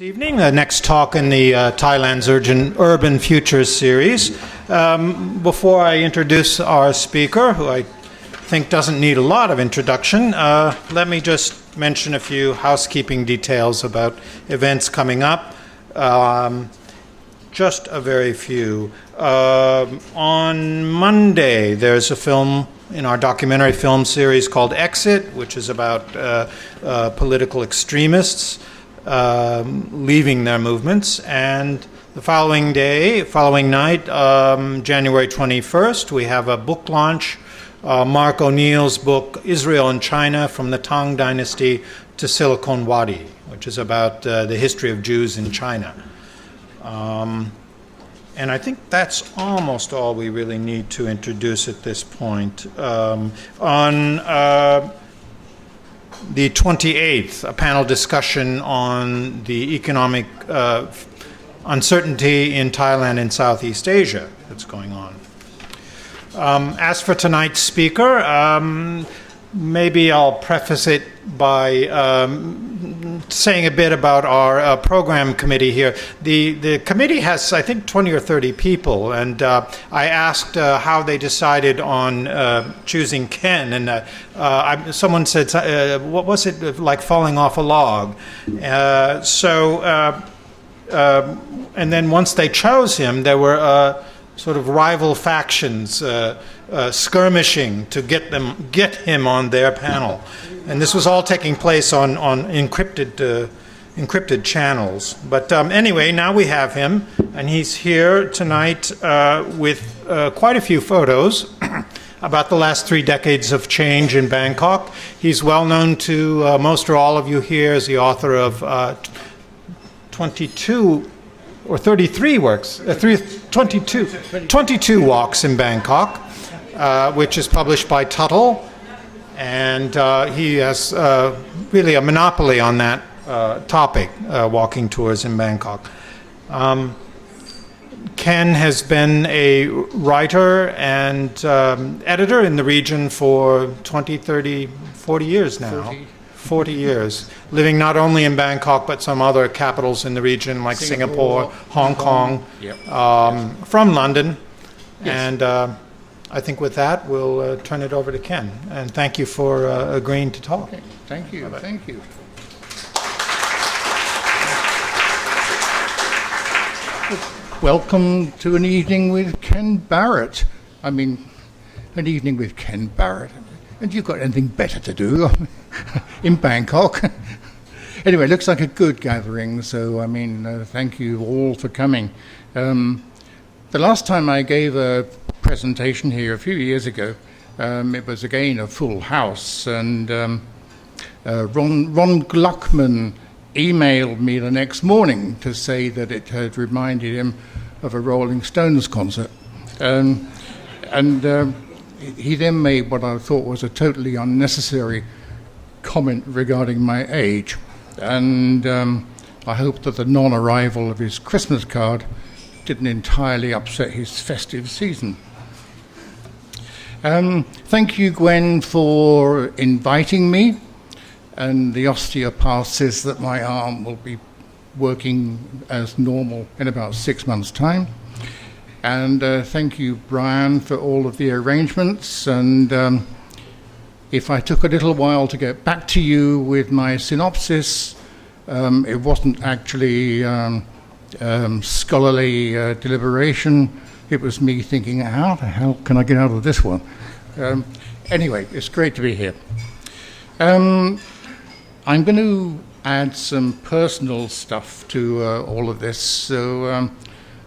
Evening, the next talk in the Thailand's Urban Futures series. Before I introduce our speaker, who I think doesn't need a lot of introduction, let me just mention a few housekeeping details about events coming up. Just a very few. On Monday, there's a film in our documentary film series called Exit, which is about political extremists leaving their movements, and the following night, January 21st, we have a book launch, Mark O'Neill's book, Israel and China, From the Tang Dynasty to Silicon Wadi, which is about the history of Jews in China. And I think that's almost all we really need to introduce at this point. On the 28th, a panel discussion on the economic uncertainty in Thailand and Southeast Asia that's going on. As for tonight's speaker, maybe I'll preface it by saying a bit about our program committee here. The committee has, I think, 20 or 30 people, and I asked how they decided on choosing Ken, and someone said, what was it, like falling off a log? And then once they chose him, there were sort of rival factions skirmishing to get him on their panel, and this was all taking place on encrypted channels. But anyway, now we have him, and he's here tonight with quite a few photos about the last 3 decades of change in Bangkok. He's well known to most or all of you here as the author of 22 or 33 works, 22 walks in Bangkok, which is published by Tuttle, and he has really a monopoly on that topic, walking tours in Bangkok. Ken has been a writer and editor in the region for 20, 30, 40 years now. 40 years, living not only in Bangkok but some other capitals in the region like Singapore, Hong Kong, yep. From London. Yes. And I think with that we'll turn it over to Ken. And thank you for agreeing to talk. Okay. Thank you. Bye-bye. Thank you. Welcome to an evening with Ken Barrett. I mean, an evening with Ken Barrett. And you've got anything better to do in Bangkok. Anyway, it looks like a good gathering, so I mean, thank you all for coming. The last time I gave a presentation here a few years ago, it was again a full house, and Ron Gluckman emailed me the next morning to say that it had reminded him of a Rolling Stones concert. He then made what I thought was a totally unnecessary comment regarding my age, and I hope that the non-arrival of his Christmas card didn't entirely upset his festive season. Thank you, Gwen, for inviting me, and the osteopath says that my arm will be working as normal in about 6 months' time. And thank you, Brian, for all of the arrangements. And if I took a little while to get back to you with my synopsis, it wasn't actually scholarly deliberation. It was me thinking, how the hell can I get out of this one? Anyway, it's great to be here. I'm going to add some personal stuff to all of this. So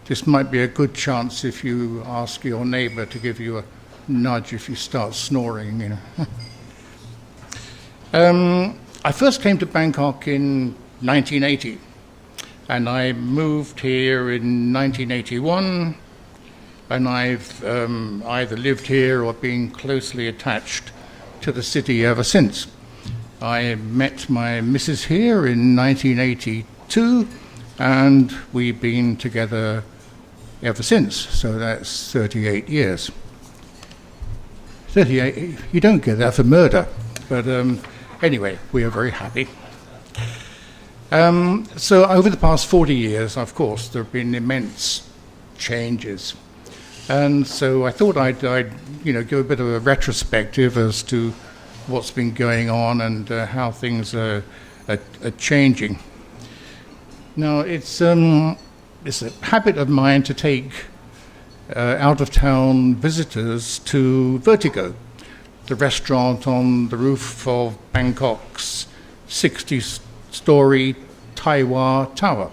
this might be a good chance if you ask your neighbour to give you a nudge if you start snoring, you know. I first came to Bangkok in 1980, and I moved here in 1981, and I've either lived here or been closely attached to the city ever since. I met my missus here in 1982, and we've been together ever since, so that's 38 years. 38, you don't get that for murder, but anyway, we are very happy. So over the past 40 years, of course, there have been immense changes. And so I thought I'd give a bit of a retrospective as to what's been going on and how things are changing. Now, it's a habit of mine to take out-of-town visitors to Vertigo, the restaurant on the roof of Bangkok's 60-story Taiwan Tower.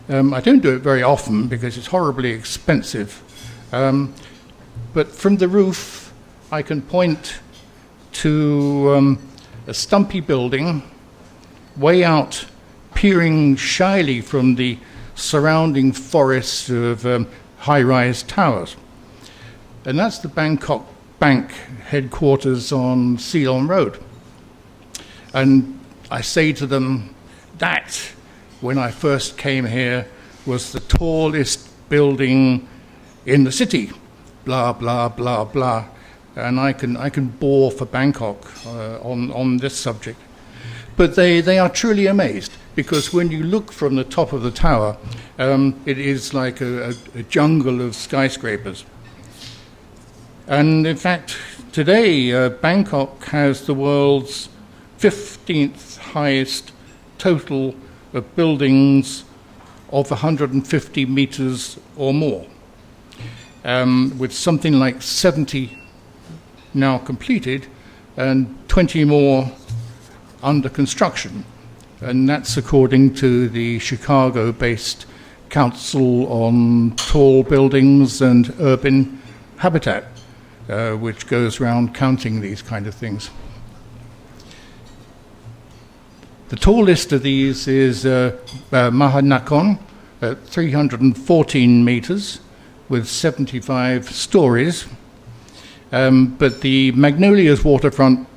I don't do it very often because it's horribly expensive. But from the roof, I can point to a stumpy building way out, peering shyly from the surrounding forest of high-rise towers. And that's the Bangkok Bank headquarters on Silom Road. And I say to them that when I first came here was the tallest building in the city, blah, blah, blah, blah. And I can bore for Bangkok on this subject. But they are truly amazed, because when you look from the top of the tower, it is like a jungle of skyscrapers. And in fact, today, Bangkok has the world's 15th highest total of buildings of 150 meters or more, with something like 70 now completed and 20 more under construction. And that's according to the Chicago-based Council on Tall Buildings and Urban Habitat, which goes around counting these kind of things. The tallest of these is Mahanakhon at 314 meters with 75 stories. But the Magnolias waterfront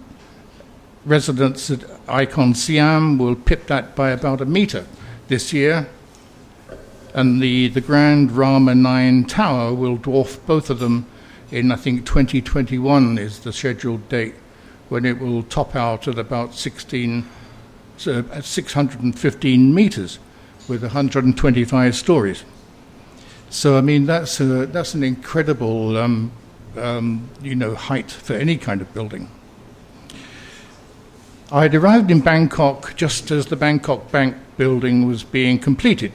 residents at Icon Siam will pip that by about a meter this year. And the Grand Rama 9 Tower will dwarf both of them in, I think, 2021 is the scheduled date, when it will top out at about 615 meters with 125 stories. So, I mean, that's an incredible height for any kind of building. I'd arrived in Bangkok just as the Bangkok Bank building was being completed.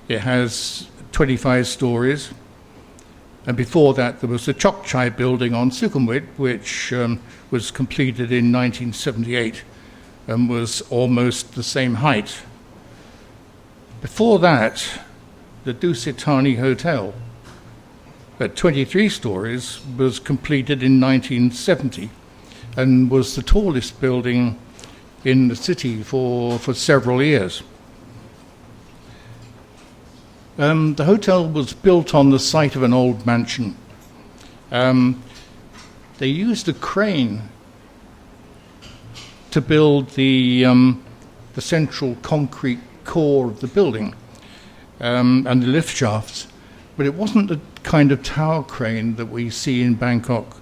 It has 25 stories, and before that there was the Chok Chai building on Sukhumvit, which was completed in 1978 and was almost the same height. Before that, the Dusit Thani Hotel at 23 stories was completed in 1970 and was the tallest building in the city for several years. The hotel was built on the site of an old mansion. They used a crane to build the central concrete core of the building and the lift shafts, but it wasn't the kind of tower crane that we see in Bangkok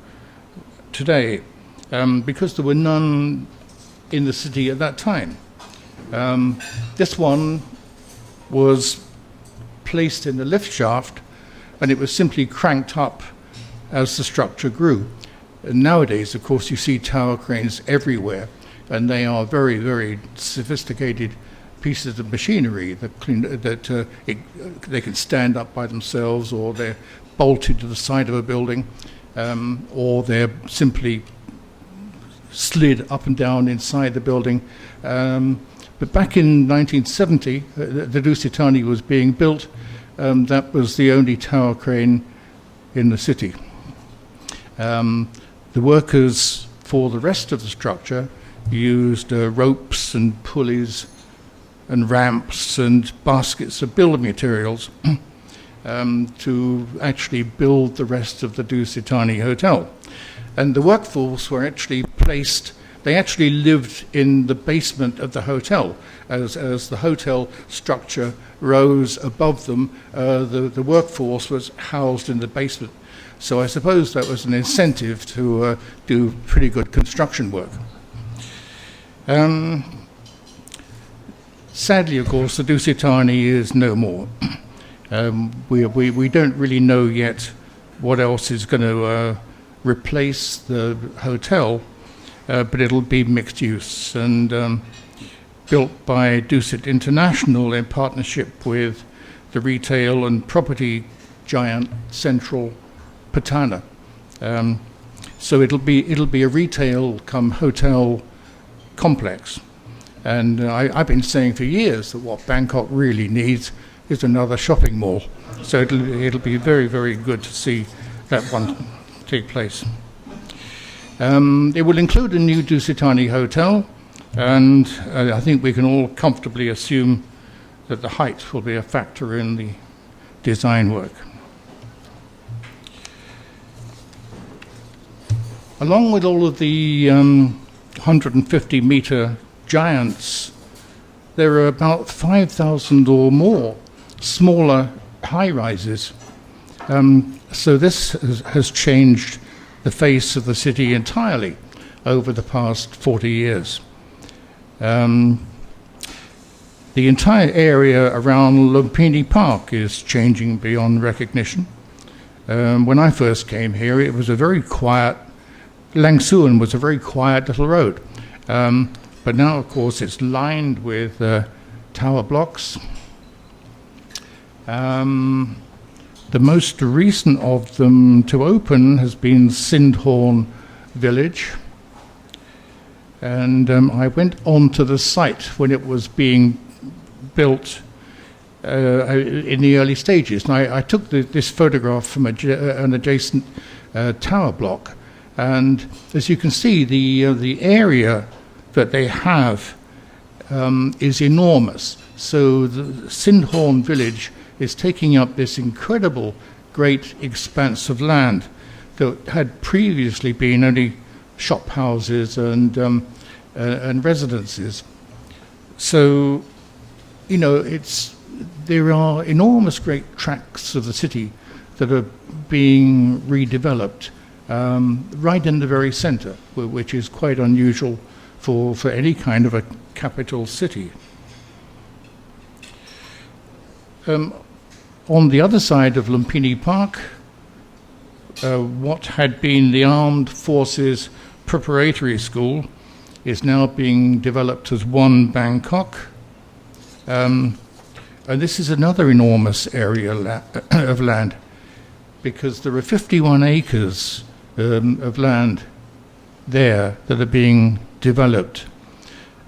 today, because there were none in the city at that time. This one was placed in the lift shaft, and it was simply cranked up as the structure grew. And nowadays, of course, you see tower cranes everywhere, and they are very, very sophisticated pieces of machinery that they can stand up by themselves, or they're bolted to the side of a building, or they're simply slid up and down inside the building. But back in 1970, the Dusit Thani was being built. That was the only tower crane in the city. The workers for the rest of the structure used ropes and pulleys and ramps and baskets of building materials to actually build the rest of the Dusit Thani Hotel. And the workforce were actually placed, they actually lived in the basement of the hotel. As the hotel structure rose above them, the workforce was housed in the basement. So I suppose that was an incentive to do pretty good construction work. Sadly, of course, the Dusit Thani is no more. We don't really know yet what else is going to replace the hotel, but it'll be mixed use and built by Dusit International in partnership with the retail and property giant Central Patana. So it'll be a retail come hotel complex. And I've been saying for years that what Bangkok really needs is another shopping mall. So it'll be very, very good to see that one take place. It will include a new Dusit Thani hotel, and I think we can all comfortably assume that the height will be a factor in the design work. Along with all of the 150-meter giants, there are about 5,000 or more smaller high-rises. So this has changed the face of the city entirely over the past 40 years. The entire area around Lumpini Park is changing beyond recognition. When I first came here, it was a very quiet, Langsuan was a very quiet little road. But now, of course, it's lined with tower blocks. The most recent of them to open has been Sindhorn Village. And I went onto the site when it was being built in the early stages. And I took this photograph from an adjacent tower block. And as you can see, the area that they have is enormous. So the Sindhorn Village is taking up this incredible, great expanse of land that had previously been only shop houses and residences. So, you know, there are enormous great tracts of the city that are being redeveloped right in the very center, which is quite unusual for any kind of a capital city. On the other side of Lumpini Park, what had been the Armed Forces Preparatory School is now being developed as One Bangkok. And this is another enormous area of land, because there are 51 acres of land there that are being developed.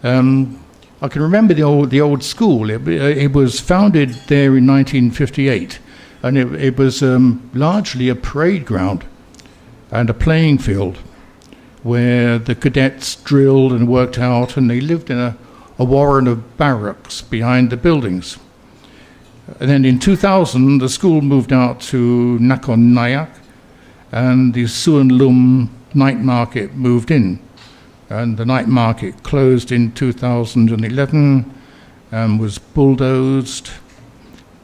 I can remember the old school. It was founded there in 1958, and it was largely a parade ground and a playing field where the cadets drilled and worked out, and they lived in a warren of barracks behind the buildings. And then in 2000, the school moved out to Nakhon Nayok, and the Suan Lum night market moved in. And the night market closed in 2011 and was bulldozed.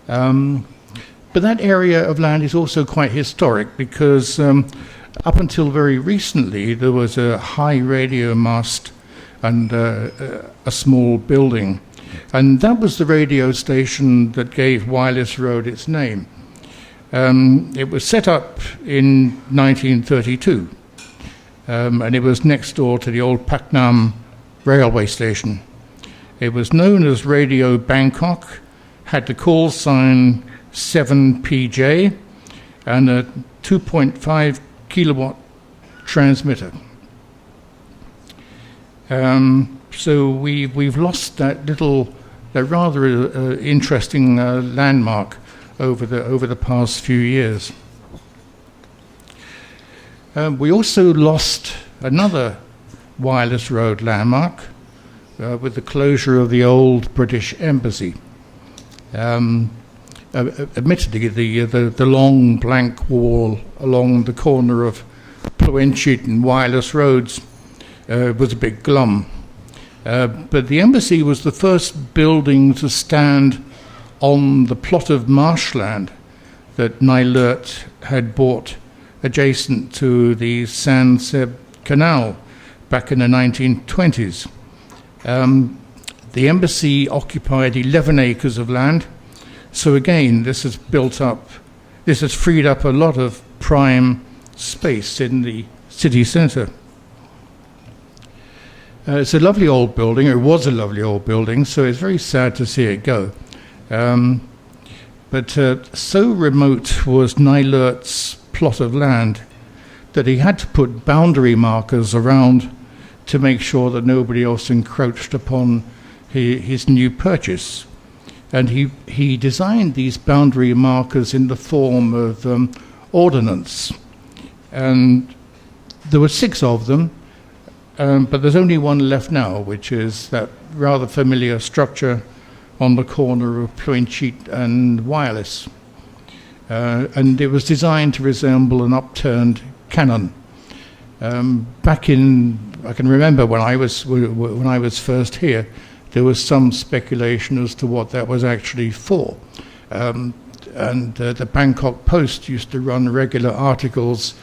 But that area of land is also quite historic, because up until very recently there was a high radio mast and a small building. And that was the radio station that gave Wireless Road its name. It was set up in 1932. And it was next door to the old Paknam railway station. It was known as Radio Bangkok, had the call sign 7PJ, and a 2.5 kilowatt transmitter. So we've lost that rather interesting landmark over the past few years. We also lost another Wireless Road landmark with the closure of the old British Embassy. Admittedly, the long blank wall along the corner of Pluenchit and Wireless Roads was a big glum. But the embassy was the first building to stand on the plot of marshland that Nylert had bought adjacent to the San Seb Canal back in the 1920s. The embassy occupied 11 acres of land. So again, this has freed up a lot of prime space in the city centre. It's a lovely old building. It was a lovely old building, so it's very sad to see it go. But so remote was Nailert's plot of land that he had to put boundary markers around to make sure that nobody else encroached upon his new purchase. And he designed these boundary markers in the form of ordnance. And there were 6 of them, but there's only one left now, which is that rather familiar structure on the corner of Ploencheat and Wireless. And it was designed to resemble an upturned cannon. Back in, I can remember when I was first here, there was some speculation as to what that was actually for. And the Bangkok Post used to run regular articles.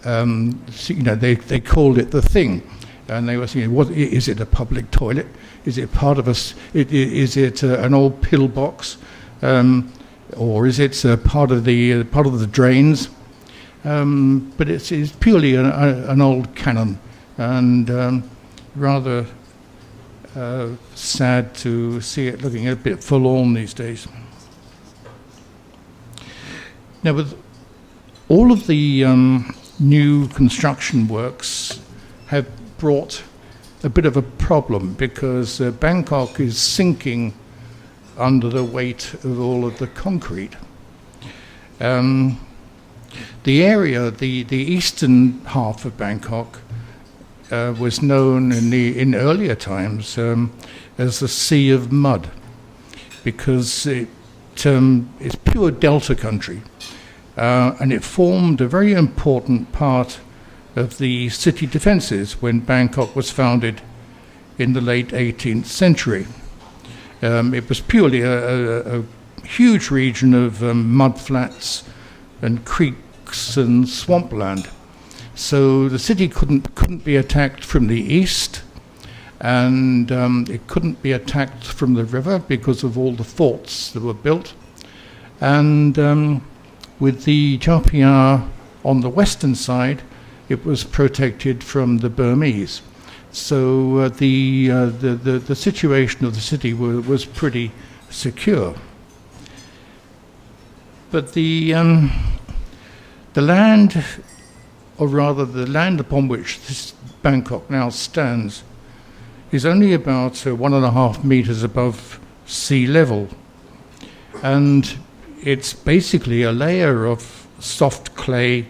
They called it the thing, and they were saying, "What is it? A public toilet? Is it part of us? Is it an old pillbox, or is it part of the drains?" But it's purely an old cannon, and rather sad to see it looking a bit forlorn these days. Now, with all of the new construction works have brought a bit of a problem, because Bangkok is sinking under the weight of all of the concrete. The area, the eastern half of Bangkok, was known in earlier times as the Sea of Mud, because it's pure delta country, and it formed a very important part of the city defences when Bangkok was founded in the late 18th century. It was purely a huge region of mudflats and creeks and swampland. So the city couldn't be attacked from the east, and it couldn't be attacked from the river because of all the forts that were built. And with the Chao Phraya on the western side, it was protected from the Burmese. So the situation of the city was pretty secure. But the land, or rather the land upon which this Bangkok now stands, is only about 1.5 meters above sea level. And it's basically a layer of soft clay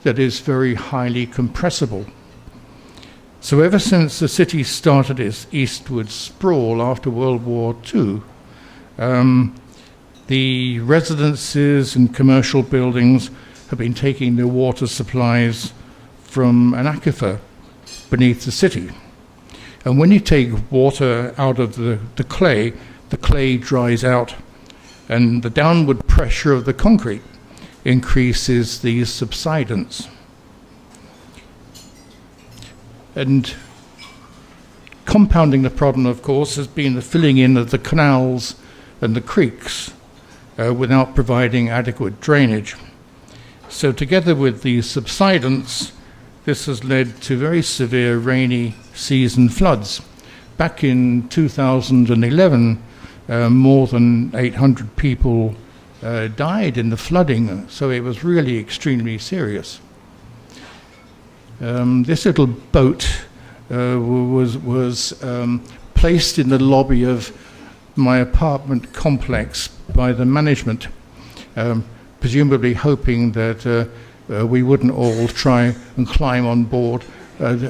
that is very highly compressible. So ever since the city started its eastward sprawl after World War II, the residences and commercial buildings have been taking their water supplies from an aquifer beneath the city. And when you take water out of the clay dries out, and the downward pressure of the concrete increases the subsidence. And compounding the problem, of course, has been the filling in of the canals and the creeks without providing adequate drainage. So together with the subsidence, this has led to very severe rainy season floods. Back in 2011, more than 800 people died in the flooding, so it was really extremely serious. This little boat was placed in the lobby of my apartment complex by the management, presumably hoping that we wouldn't all try and climb on board at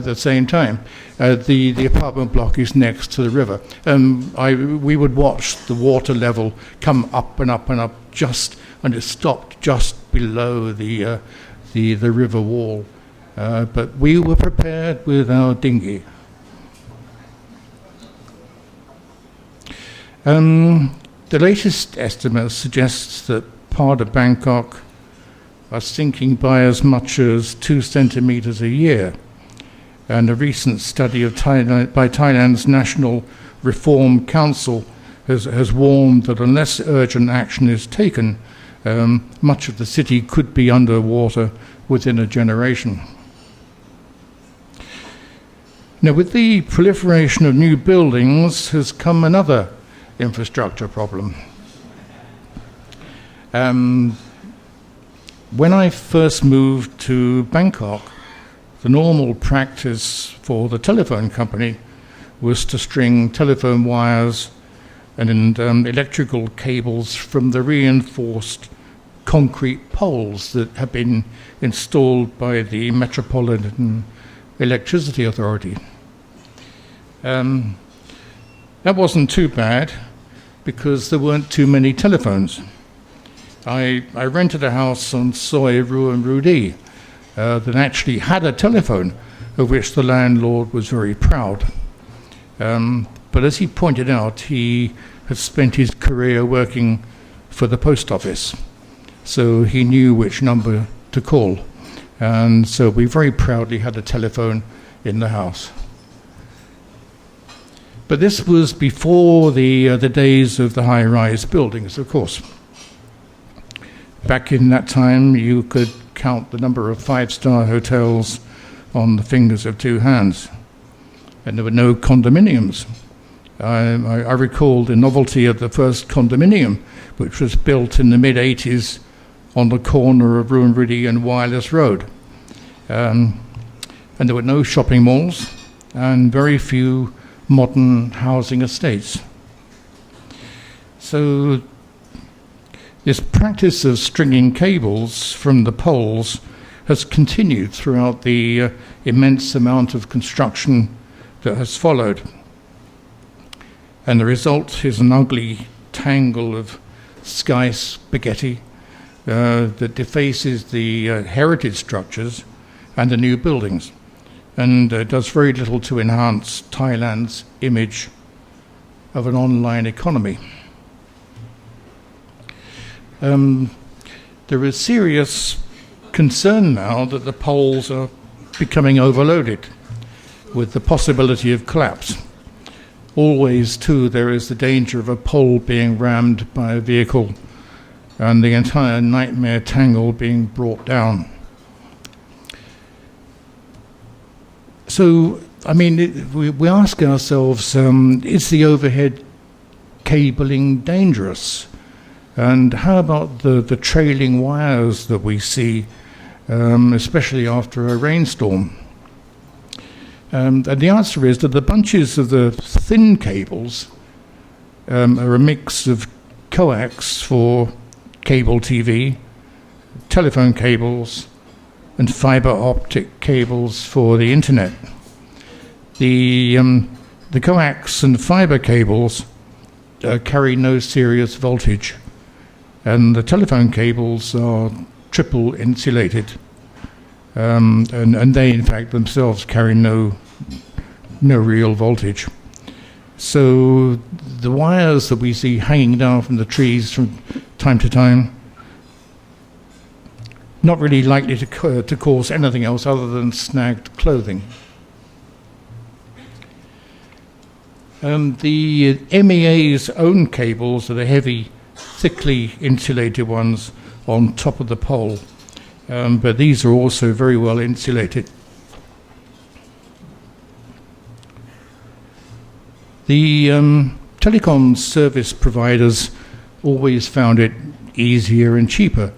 the same time. The apartment block is next to the river. We would watch the water level come up and up and up, and it stopped just below the river wall. But we were prepared with our dinghy. The latest estimate suggests that part of Bangkok are sinking by as much as 2 centimeters a year. And a recent study by Thailand's National Reform Council has warned that unless urgent action is taken, much of the city could be underwater within a generation. Now, with the proliferation of new buildings has come another infrastructure problem. When I first moved to Bangkok, the normal practice for the telephone company was to string telephone wires and electrical cables from the reinforced concrete poles that have been installed by the Metropolitan Electricity Authority. That wasn't too bad because there weren't too many telephones. I rented a house on Soi Rudi that actually had a telephone, of which the landlord was very proud. But as he pointed out, he had spent his career working for the post office, so he knew which number to call. And so we very proudly had a telephone in the house. But this was before the days of the high-rise buildings, of course. Back in that time, you could count the number of five-star hotels on the fingers of two hands. And there were no condominiums. I recall the novelty of the first condominium, which was built in the mid-80s on the corner of Ruinrudi and Wireless Road. And there were no shopping malls and very few modern housing estates. So this practice of stringing cables from the poles has continued throughout the immense amount of construction that has followed. And the result is an ugly tangle of sky spaghetti that defaces the heritage structures and the new buildings, and does very little to enhance Thailand's image of an online economy. There is serious concern now that the poles are becoming overloaded with the possibility of collapse. Always, too, there is the danger of a pole being rammed by a vehicle and the entire nightmare tangle being brought down. So, I mean, we ask ourselves, is the overhead cabling dangerous? And how about the trailing wires that we see, especially after a rainstorm? And the answer is that the bunches of the thin cables are a mix of coax for cable TV, telephone cables, and fiber optic cables for the internet. The coax and fiber cables carry no serious voltage, and the telephone cables are triple insulated, and they in fact themselves carry no real voltage. So the wires that we see hanging down from the trees from time to time, not really likely to cause anything else other than snagged clothing. The MEA's own cables are the heavy, thickly insulated ones on top of the pole, but these are also very well insulated. The telecom service providers always found it easier and cheaper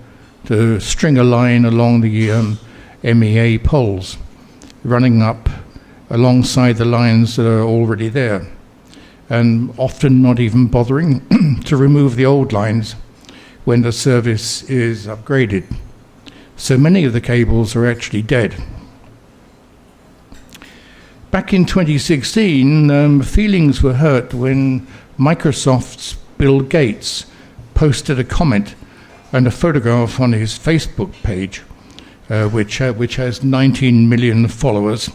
to string a line along the MEA poles, running up alongside the lines that are already there, and often not even bothering to remove the old lines when the service is upgraded. So many of the cables are actually dead. Back in 2016, feelings were hurt when Microsoft's Bill Gates posted a comment and a photograph on his Facebook page, which has 19 million followers,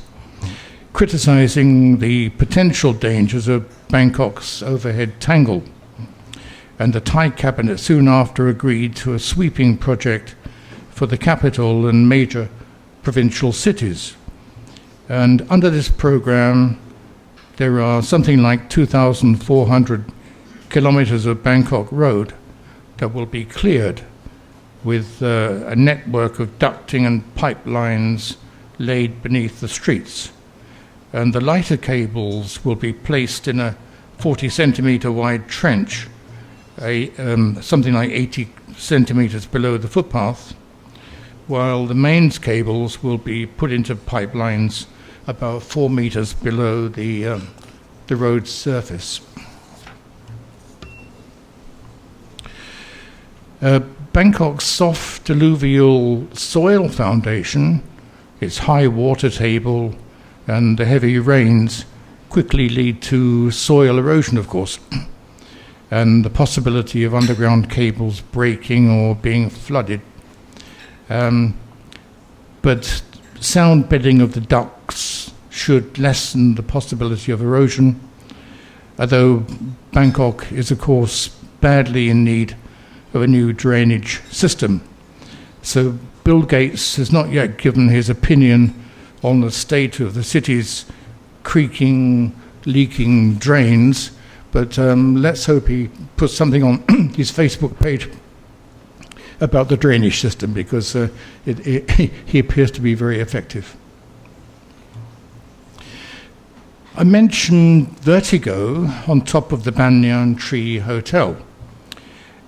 criticizing the potential dangers of Bangkok's overhead tangle. And the Thai cabinet soon after agreed to a sweeping project for the capital and major provincial cities. And under this program, there are something like 2,400 kilometers of Bangkok road that will be cleared with a network of ducting and pipelines laid beneath the streets. And the lighter cables will be placed in a 40 centimeter wide trench, something like 80 centimeters below the footpath, while the mains cables will be put into pipelines about 4 meters below the road's surface. Bangkok's soft alluvial soil foundation, its high water table, and the heavy rains quickly lead to soil erosion, of course, and the possibility of underground cables breaking or being flooded. But sound bedding of the ducts should lessen the possibility of erosion, although Bangkok is, of course, badly in need of a new drainage system. So Bill Gates has not yet given his opinion on the state of the city's creaking, leaking drains, but let's hope he puts something on his Facebook page about the drainage system, because he appears to be very effective. I mentioned vertigo on top of the Banyan Tree Hotel,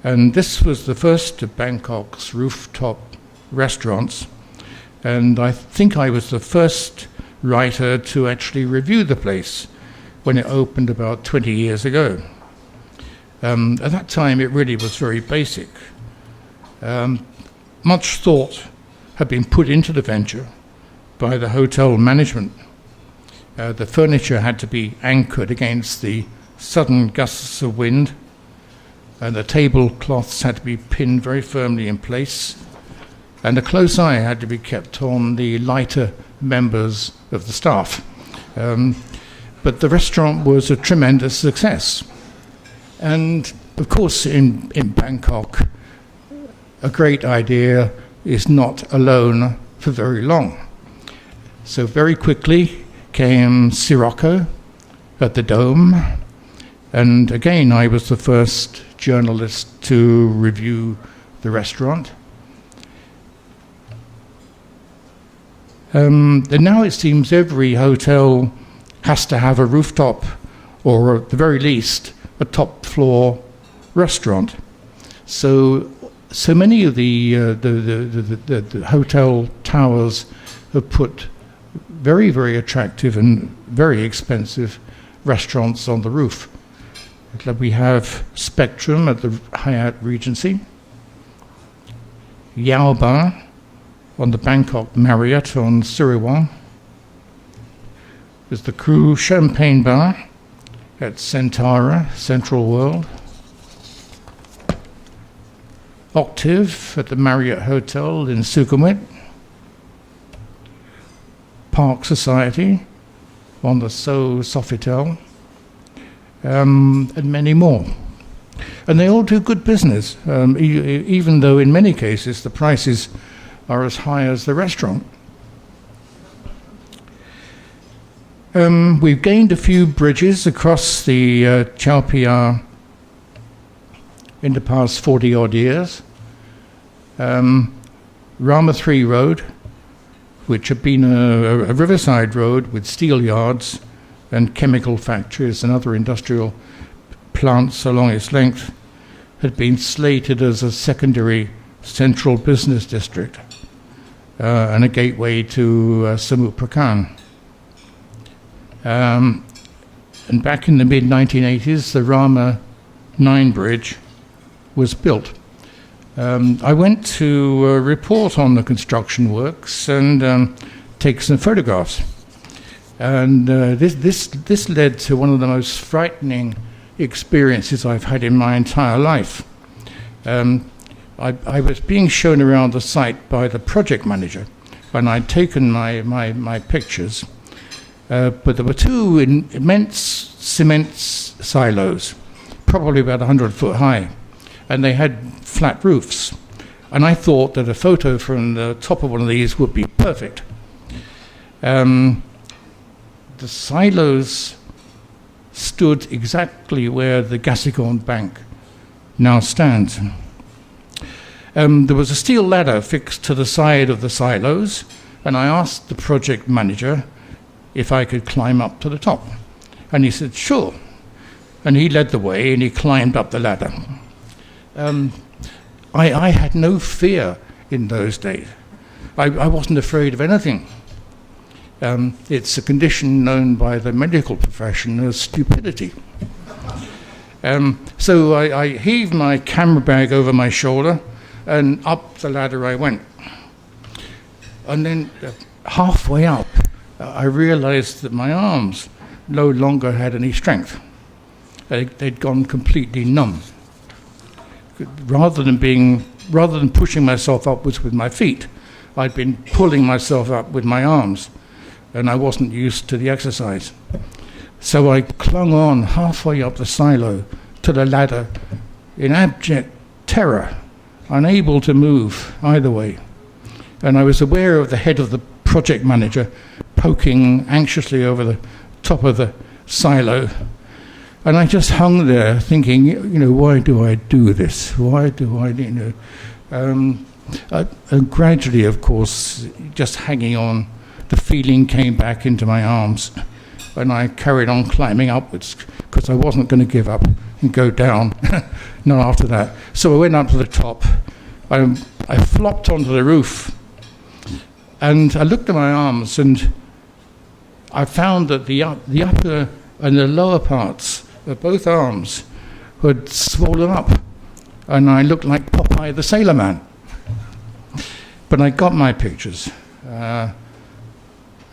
and this was the first of Bangkok's rooftop restaurants, and I think I was the first writer to actually review the place when it opened about 20 years ago. At that time, it really was very basic. Much thought had been put into the venture by the hotel management. The furniture had to be anchored against the sudden gusts of wind, and the tablecloths had to be pinned very firmly in place, and a close eye had to be kept on the lighter members of the staff. But the restaurant was a tremendous success. And of course, in Bangkok, a great idea is not alone for very long. So very quickly came Sirocco at the Dome, and again I was the first journalist to review the restaurant. And now it seems every hotel has to have a rooftop, or at the very least a top floor restaurant. So many of the hotel towers have put very, very attractive and very expensive restaurants on the roof. We have Spectrum at the Hyatt Regency, Yao Bar on the Bangkok Marriott on Suriwong. There's the Crew Champagne Bar at Centara, Central World. Octave at the Marriott Hotel in Sukhumvit. Park Society on the Sofitel. And many more. And they all do good business, even though in many cases the prices are as high as the restaurant. We've gained a few bridges across the Chao Phraya in the past 40 odd years. Rama 3 Road, which had been a riverside road with steel yards and chemical factories and other industrial plants along its length, had been slated as a secondary central business district and a gateway to Samut Prakan. And back in the mid-1980s, the Rama 9 bridge was built. I went to report on the construction works and take some photographs. And this led to one of the most frightening experiences I've had in my entire life. I was being shown around the site by the project manager, and I'd taken my pictures, but there were two immense cement silos, probably about 100 foot high, and they had flat roofs. And I thought that a photo from the top of one of these would be perfect. The silos stood exactly where the Gasicon Bank now stands. There was a steel ladder fixed to the side of the silos, and I asked the project manager if I could climb up to the top. And he said, sure. And he led the way, and he climbed up the ladder. I had no fear in those days. I wasn't afraid of anything. It's a condition known by the medical profession as stupidity. So I heaved my camera bag over my shoulder, and up the ladder I went. And then halfway up, I realized that my arms no longer had any strength. They'd gone completely numb. Rather than pushing myself upwards with my feet, I'd been pulling myself up with my arms, and I wasn't used to the exercise. So I clung on halfway up the silo to the ladder in abject terror, unable to move either way. And I was aware of the head of the project manager poking anxiously over the top of the silo. And I just hung there thinking, why do I do this? Why do I, and gradually, of course, just hanging on, the feeling came back into my arms. And I carried on climbing upwards because I wasn't going to give up and go down. Not after that. So I went up to the top. I flopped onto the roof. And I looked at my arms, and I found that the upper and the lower parts of both arms had swollen up, and I looked like Popeye the Sailor Man. But I got my pictures, and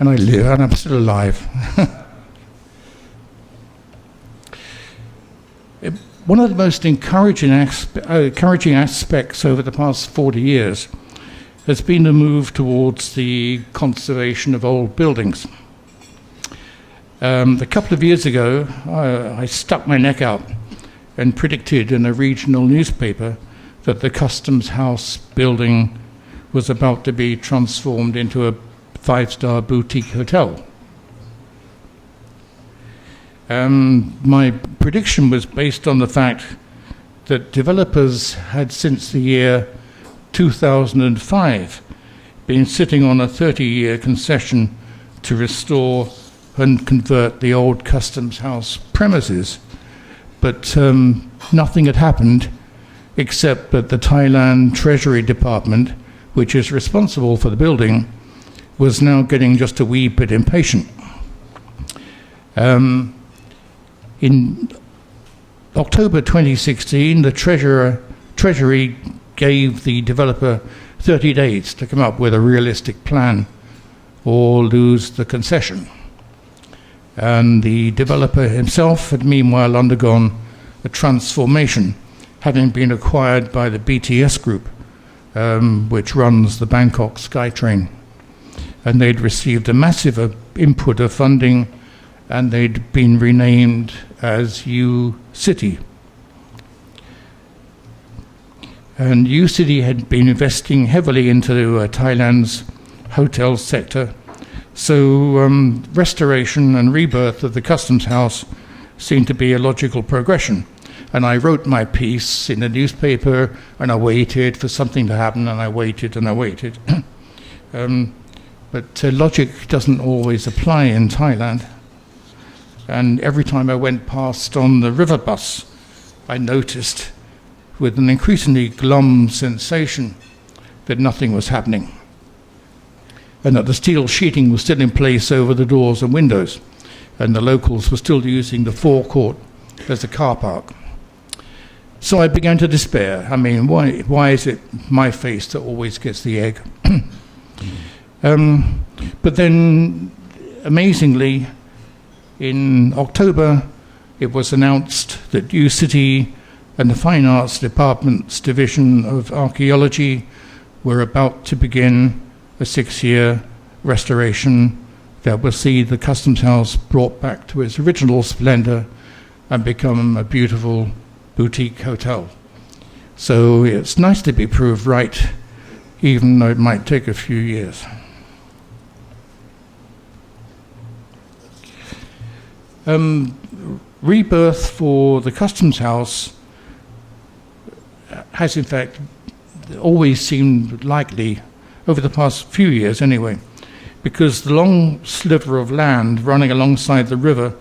I live, and I'm still alive. One of the most encouraging aspects over the past 40 years has been the move towards the conservation of old buildings. A couple of years ago, I stuck my neck out and predicted in a regional newspaper that the Customs House building was about to be transformed into a 5-star boutique hotel. My prediction was based on the fact that developers had, since the year 2005, been sitting on a 30-year concession to restore and convert the old Customs House premises. But nothing had happened, except that the Thailand Treasury Department, which is responsible for the building, was now getting just a wee bit impatient. In October 2016, the Treasury gave the developer 30 days to come up with a realistic plan or lose the concession. And the developer himself had meanwhile undergone a transformation, having been acquired by the BTS Group, which runs the Bangkok SkyTrain. And they'd received a massive input of funding, and they'd been renamed as U-City. And U-City had been investing heavily into Thailand's hotel sector. So restoration and rebirth of the Customs House seemed to be a logical progression. And I wrote my piece in the newspaper, and I waited for something to happen, and I waited and I waited. But logic doesn't always apply in Thailand. And every time I went past on the river bus, I noticed with an increasingly glum sensation that nothing was happening, and that the steel sheeting was still in place over the doors and windows, and the locals were still using the forecourt as a car park. So I began to despair. I mean, why is it my face that always gets the egg? But then, amazingly, in October, it was announced that U-City and the Fine Arts Department's Division of Archaeology were about to begin a 6-year restoration that will see the Customs House brought back to its original splendor and become a beautiful boutique hotel. So it's nice to be proved right, even though it might take a few years. rebirth for the Customs House has in fact always seemed likely, over the past few years anyway, because the long sliver of land running alongside the river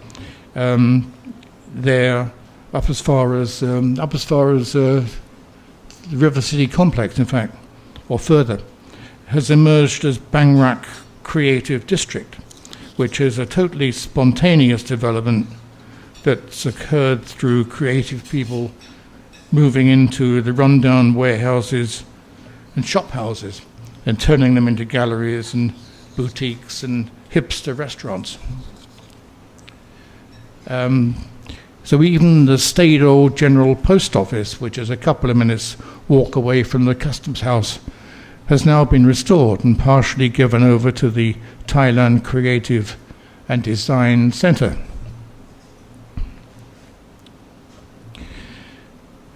there up as far as the River City complex, in fact, or further, has emerged as Barrett Creative District, which is a totally spontaneous development that's occurred through creative people moving into the rundown warehouses and shop houses and turning them into galleries and boutiques and hipster restaurants. So even the staid old General Post Office, which is a couple of minutes walk away from the Customs House, has now been restored and partially given over to the Thailand Creative and Design Centre.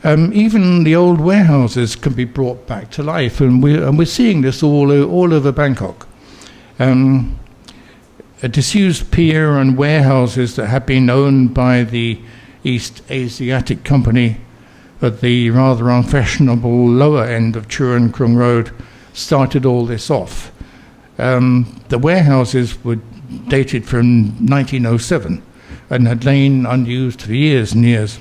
Even the old warehouses can be brought back to life, and we're seeing this all over Bangkok. A disused pier and warehouses that had been owned by the East Asiatic Company at the rather unfashionable lower end of Churun Krung Road started all this off. The warehouses were dated from 1907 and had lain unused for years and years.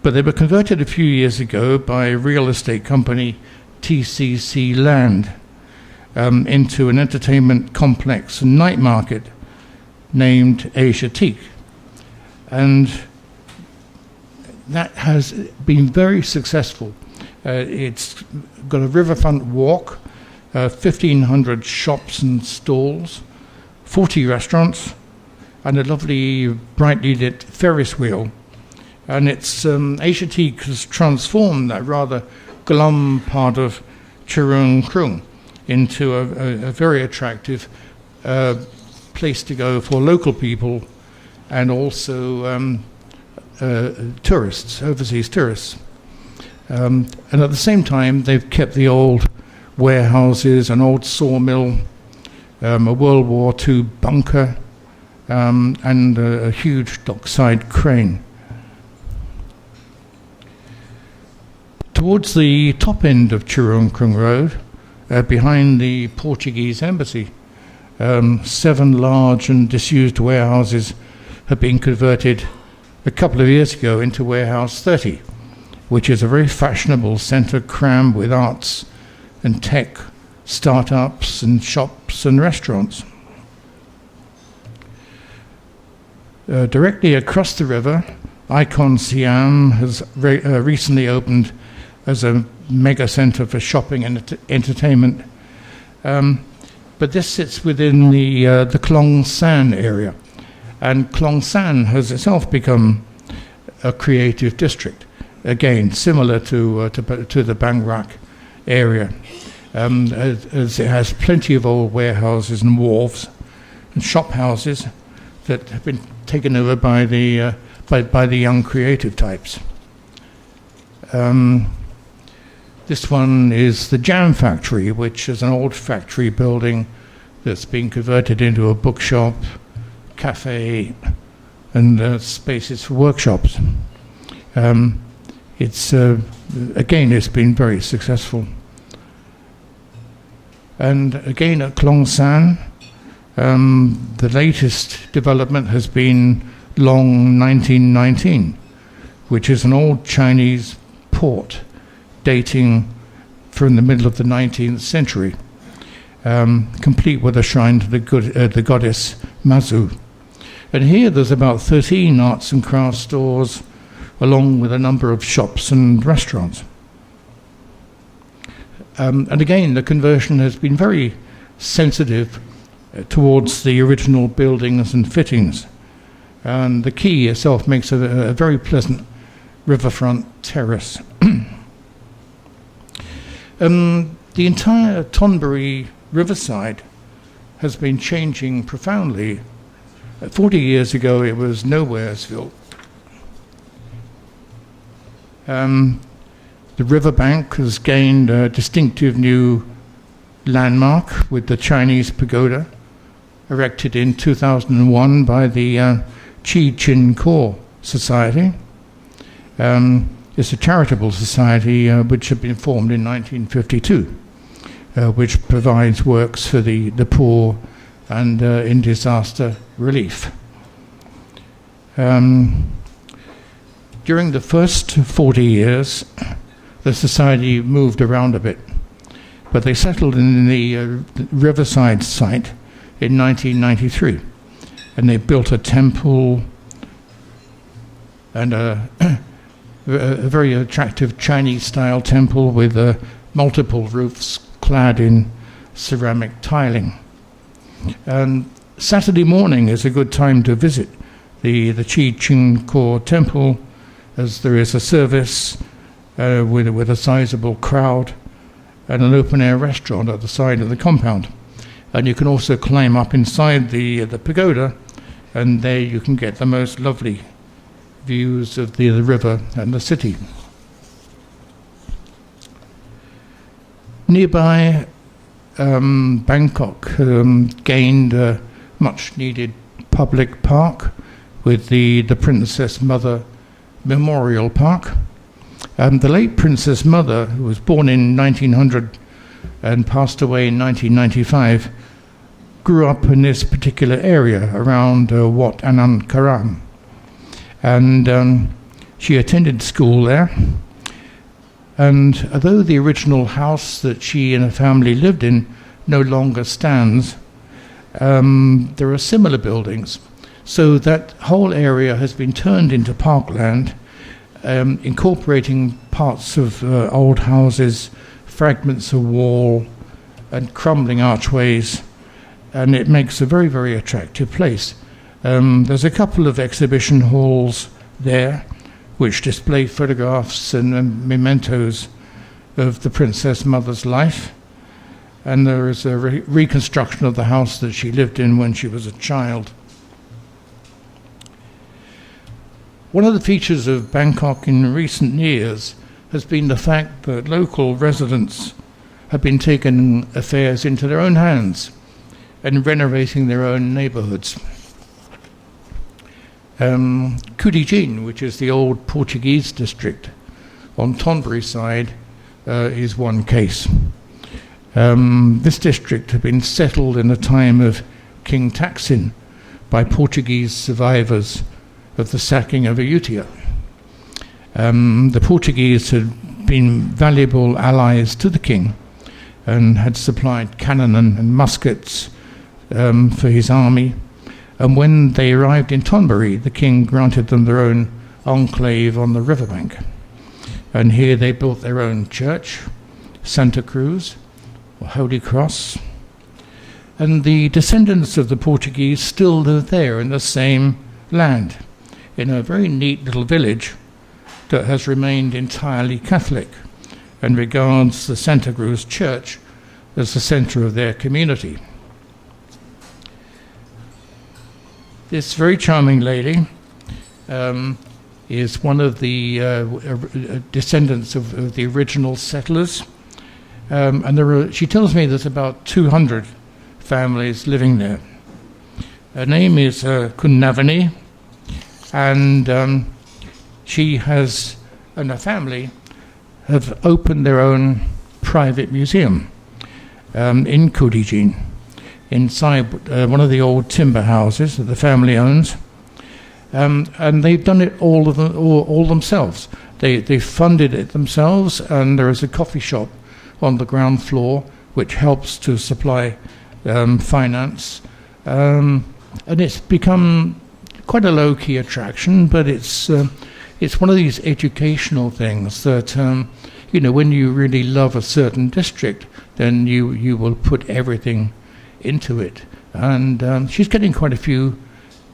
But they were converted a few years ago by real estate company TCC Land into an entertainment complex and night market named Asia Teak. And that has been very successful. It's got a riverfront walk, 1,500 shops and stalls, 40 restaurants, and a lovely brightly lit Ferris wheel. And it's Asia Teak has transformed that rather glum part of Churun Krung into a very attractive place to go for local people and also tourists, overseas tourists. And at the same time, they've kept the old warehouses, an old sawmill, a World War II bunker, and a huge dockside crane. Towards the top end of Churun Krung Road, behind the Portuguese embassy, 7 large and disused warehouses have been converted a couple of years ago into Warehouse 30, which is a very fashionable centre crammed with arts and tech, startups and shops and restaurants. Directly across the river, Icon Siam has recently opened as a mega centre for shopping and entertainment. But this sits within the Klong San area. And Klong San has itself become a creative district, again, similar to the Barrett area, as it has plenty of old warehouses and wharves and shop houses that have been taken over by the young creative types. This one is the Jam Factory, which is an old factory building that's been converted into a bookshop, cafe, and spaces for workshops. It's been very successful. And again at Klong San, the latest development has been Long 1919, which is an old Chinese port dating from the middle of the 19th century, complete with a shrine to the goddess Mazu. And here there's about 13 arts and crafts stores, along with a number of shops and restaurants. And again, the conversion has been very sensitive towards the original buildings and fittings. And the quay itself makes a very pleasant riverfront terrace. The entire Tonbury Riverside has been changing profoundly. 40 years ago, it was Nowheresville. The riverbank has gained a distinctive new landmark with the Chinese pagoda, erected in 2001 by the Chi Chin Kor Society. It's a charitable society which had been formed in 1952, which provides works for the poor and in disaster relief. During the first 40 years, the society moved around a bit, but they settled in the Riverside site in 1993, and they built a temple and a very attractive Chinese-style temple with multiple roofs clad in ceramic tiling. And Saturday morning is a good time to visit the Chi Chin Kor temple, as there is a service with a sizable crowd and an open-air restaurant at the side of the compound. And you can also climb up inside the pagoda, and there you can get the most lovely views of the river and the city. Nearby, Bangkok gained a much-needed public park with the Princess Mother Memorial Park. The late Princess Mother, who was born in 1900 and passed away in 1995, grew up in this particular area around Wat Anand Karam. And she attended school there. And although the original house that she and her family lived in no longer stands, there are similar buildings. So that whole area has been turned into parkland, incorporating parts of old houses, fragments of wall, and crumbling archways, and it makes a very, very attractive place. There's a couple of exhibition halls there which display photographs and mementos of the Princess Mother's life, and there is a reconstruction of the house that she lived in when she was a child. One of the features of Bangkok in recent years has been the fact that local residents have been taking affairs into their own hands and renovating their own neighborhoods. Kudijin, which is the old Portuguese district on Thonburi side, is one case. This district had been settled in the time of King Taksin by Portuguese survivors of the sacking of Ayutthaya. The Portuguese had been valuable allies to the king and had supplied cannon and muskets for his army. And when they arrived in Thonburi, the king granted them their own enclave on the riverbank. And here they built their own church, Santa Cruz, or Holy Cross. And the descendants of the Portuguese still live there in the same land, in a very neat little village that has remained entirely Catholic and regards the Santa Cruz Church as the center of their community. This very charming lady is one of the descendants of the original settlers, and she tells me there's about 200 families living there. Her name is Kunnavani, and she has and her family have opened their own private museum in Kudijin, inside one of the old timber houses that the family owns, and they've done it all themselves. They funded it themselves, and there is a coffee shop on the ground floor which helps to supply finance, and it's become quite a low-key attraction, but it's one of these educational things that when you really love a certain district, then you will put everything into it. And she's getting quite a few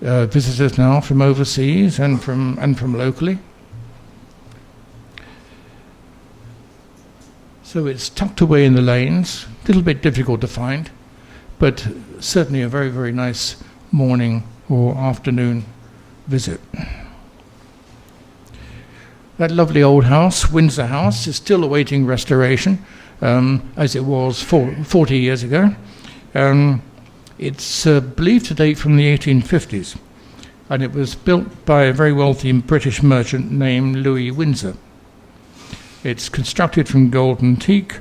visitors now from overseas and from locally. So it's tucked away in the lanes, a little bit difficult to find, but certainly a very, very nice morning or afternoon visit. That lovely old house, Windsor House, is still awaiting restoration, as it was 40 years ago. It's believed to date from the 1850s, and it was built by a very wealthy British merchant named Louis Windsor. It's constructed from golden teak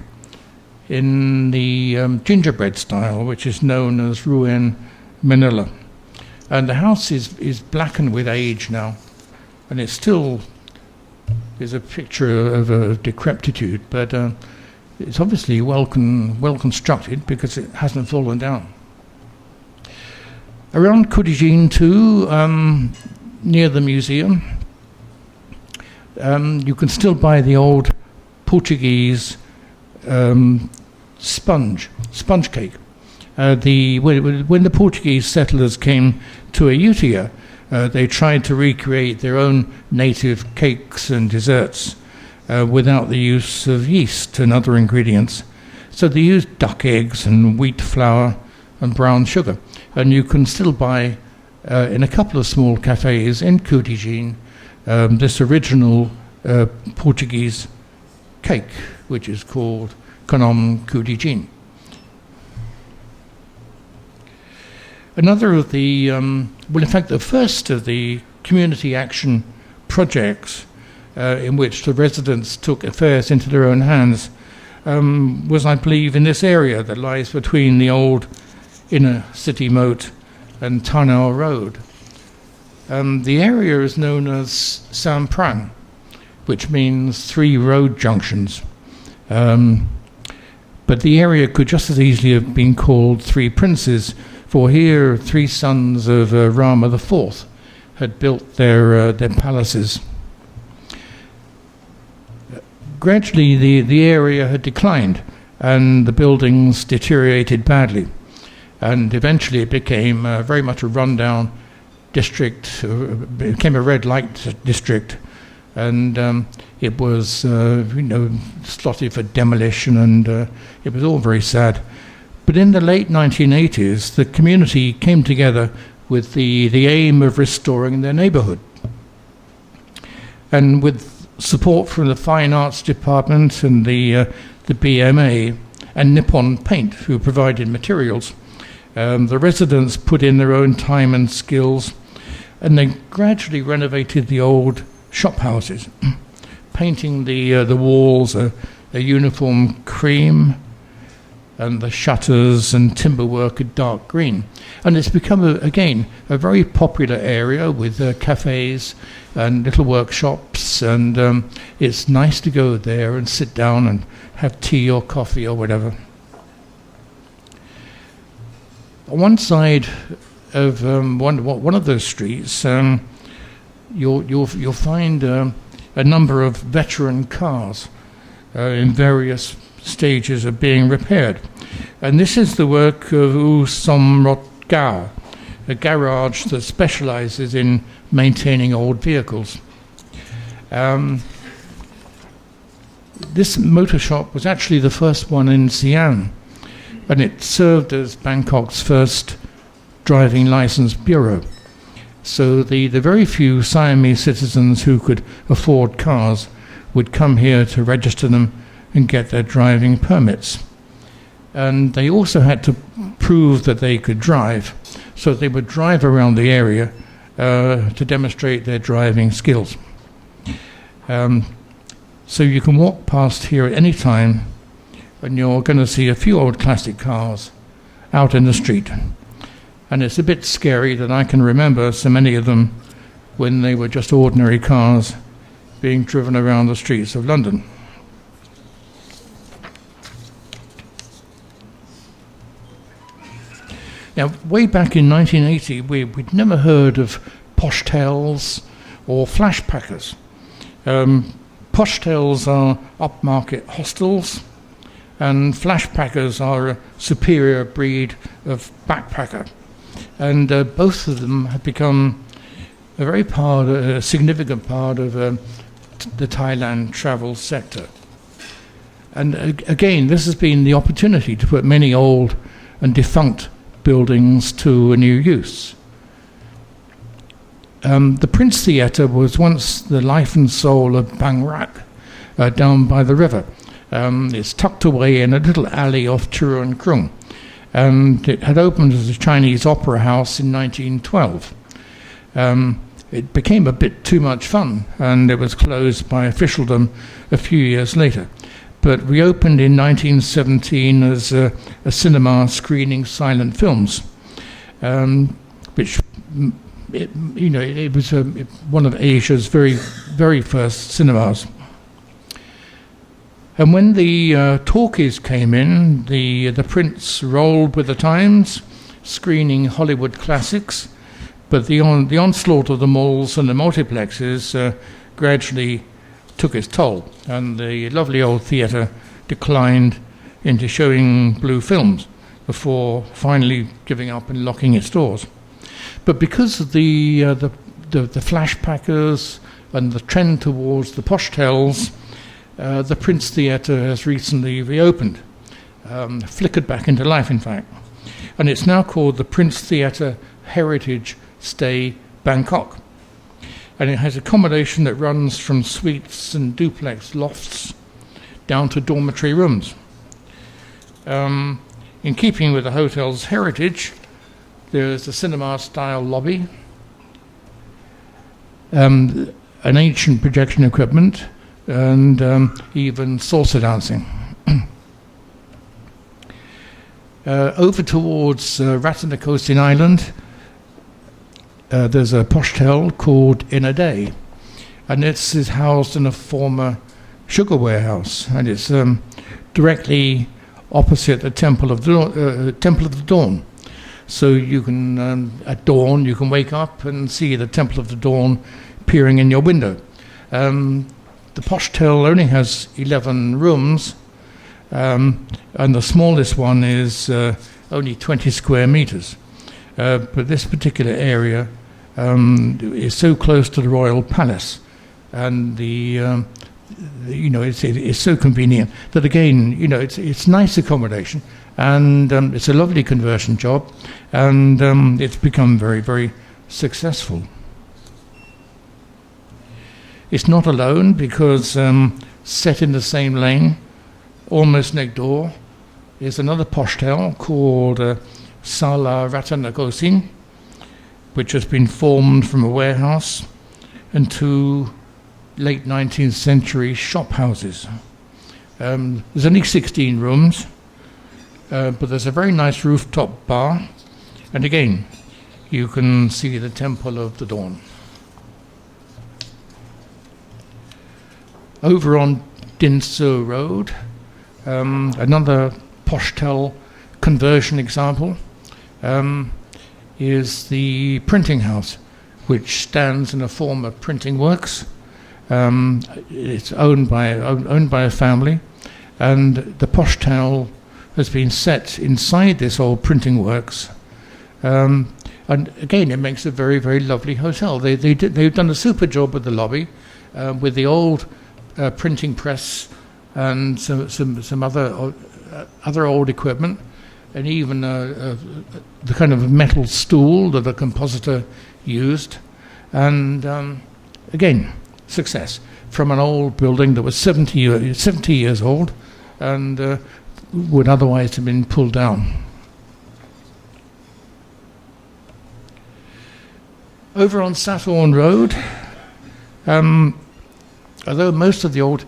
in the gingerbread style, which is known as Ruin Manila. And the house is blackened with age now, and it still is a picture of a decrepitude, but it's obviously well constructed because it hasn't fallen down. Around Kudijin too, near the museum, you can still buy the old Portuguese sponge cake. When the Portuguese settlers came to Ayutthaya, they tried to recreate their own native cakes and desserts without the use of yeast and other ingredients. So they used duck eggs and wheat flour and brown sugar. And you can still buy in a couple of small cafes in Kudijin this original Portuguese cake, which is called Konom Kudijin. Another of the, well, in fact, the first of the community action projects in which the residents took affairs into their own hands was, I believe, in this area that lies between the old inner city moat and Tanau Road. The area is known as Sam Prang, which means 3 road junctions. But the area could just as easily have been called 3 Princes, for here 3 sons of Rama IV had built their palaces. Gradually the area had declined and the buildings deteriorated badly, and eventually it became very much a rundown district, became a red light district, and it was slotted for demolition, and it was all very sad. But in the late 1980s, the community came together with the aim of restoring their neighborhood. And with support from the Fine Arts Department and the BMA and Nippon Paint, who provided materials, the residents put in their own time and skills, and they gradually renovated the old shop houses, painting the walls a uniform cream, and the shutters and timberwork a dark green. And it's become, again, a very popular area with cafes and little workshops, and it's nice to go there and sit down and have tea or coffee or whatever. On one side of one of those streets, you'll find a number of veteran cars in various stages of being repaired. And this is the work of U Somrot Gao, a garage that specializes in maintaining old vehicles. This motor shop was actually the first one in Siam, and it served as Bangkok's first driving license bureau. So the very few Siamese citizens who could afford cars would come here to register them and get their driving permits. And they also had to prove that they could drive, so they would drive around the area to demonstrate their driving skills. So you can walk past here at any time and you're going to see a few old classic cars out in the street. And it's a bit scary that I can remember so many of them when they were just ordinary cars being driven around the streets of London. Now, way back in 1980, we'd never heard of Poshtels or flashpackers. Poshtels are upmarket hostels, and flashpackers are a superior breed of backpacker. And both of them have become a significant part of the Thailand travel sector. And again, this has been the opportunity to put many old and defunct buildings to a new use. The Prince Theatre was once the life and soul of Barrett, down by the river. It's tucked away in a little alley off Turun Krung, and it had opened as a Chinese opera house in 1912. It became a bit too much fun, and it was closed by officialdom a few years later, but reopened in 1917 as a cinema screening silent films, which it was one of Asia's very, very first cinemas. And when the talkies came in, the prints rolled with the times, screening Hollywood classics, but the onslaught of the malls and the multiplexes gradually took its toll, and the lovely old theatre declined into showing blue films before finally giving up and locking its doors. But because of the flashpackers and the trend towards the Poshtels, the Prince Theatre has recently reopened, flickered back into life, in fact. And it's now called the Prince Theatre Heritage Stay Bangkok. And it has accommodation that runs from suites and duplex lofts down to dormitory rooms. In keeping with the hotel's heritage, there's a cinema-style lobby, an ancient projection equipment, and even salsa dancing. Over towards Rattanakosin Island, there's a Postel called In a Day, and this is housed in a former sugar warehouse, and it's directly opposite the Temple of the Dawn. So you can, at dawn, you can wake up and see the Temple of the Dawn peering in your window. The Postel only has 11 rooms, and the smallest one is only 20 square meters. But this particular area is so close to the Royal Palace, and it's so convenient that, again, it's nice accommodation, and it's a lovely conversion job, and it's become very, very successful. It's not alone, because set in the same lane, almost next door, is another Postel called Sala Rattanakosin, which has been formed from a warehouse and two late 19th century shop houses. There's only 16 rooms, but there's a very nice rooftop bar, and again, you can see the Temple of the Dawn. Over on Dinsu Road, another Postel conversion example is the printing house, which stands in a former printing works. It's owned by a family, and the Postel has been set inside this old printing works. And again, it makes a very, very lovely hotel. They've done a super job with the lobby, with the old printing press and some other old equipment, and even the kind of metal stool that a compositor used. And again, success from an old building that was 70 years old and would otherwise have been pulled down. Over on Sathorn Road, although most of the old,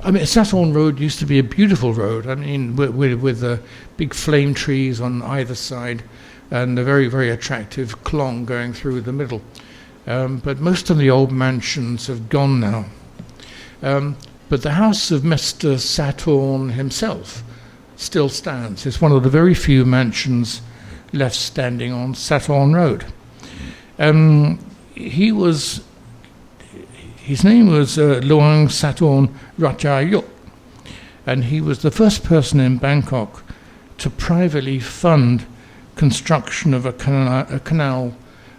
Sathorn Road used to be a beautiful road. With big flame trees on either side and a very, very attractive clong going through the middle. But most of the old mansions have gone now. But the house of Mr. Sathorn himself still stands. It's one of the very few mansions left standing on Sathorn Road. His name was Luang Sathorn Ratchayuk, and he was the first person in Bangkok to privately fund construction of a canal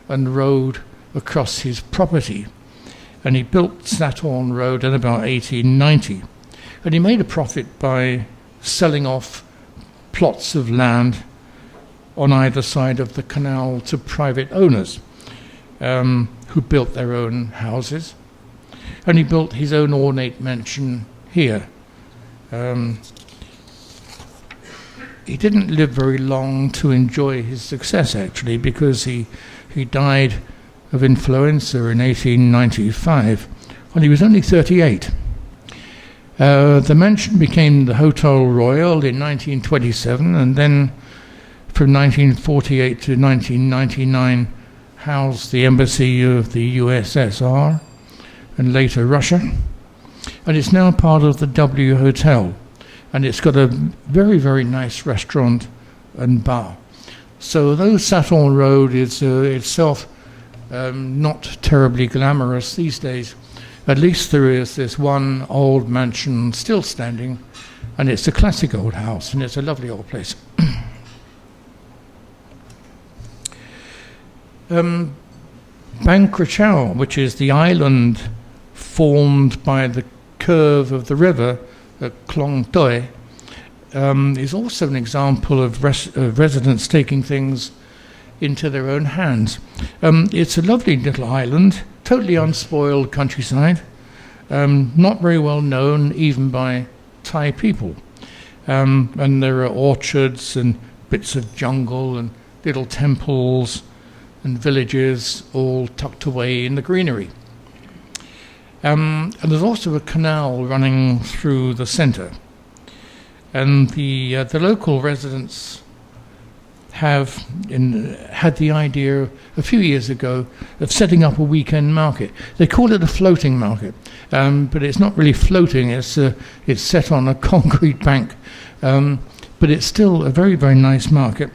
and road across his property. And he built Sathorn Road in about 1890. And he made a profit by selling off plots of land on either side of the canal to private owners who built their own houses. And he built his own ornate mansion here. He didn't live very long to enjoy his success, actually, because he died of influenza in 1895, when he was only 38. The mansion became the Hotel Royal in 1927, and then from 1948 to 1999 housed the embassy of the USSR and later Russia. And it's now part of the W Hotel, and it's got a very, very nice restaurant and bar. So though Saturn Road is itself not terribly glamorous these days, at least there is this one old mansion still standing, and it's a classic old house, and it's a lovely old place. Bang Krachao, which is the island formed by the curve of the river at Klong Toi, is also an example of residents taking things into their own hands. It's a lovely little island, totally unspoiled countryside, not very well known even by Thai people. And there are orchards and bits of jungle and little temples and villages all tucked away in the greenery. And there's also a canal running through the centre. And the local residents have had the idea a few years ago of setting up a weekend market. They call it a floating market, but it's not really floating. It's set on a concrete bank, but it's still a very, very nice market.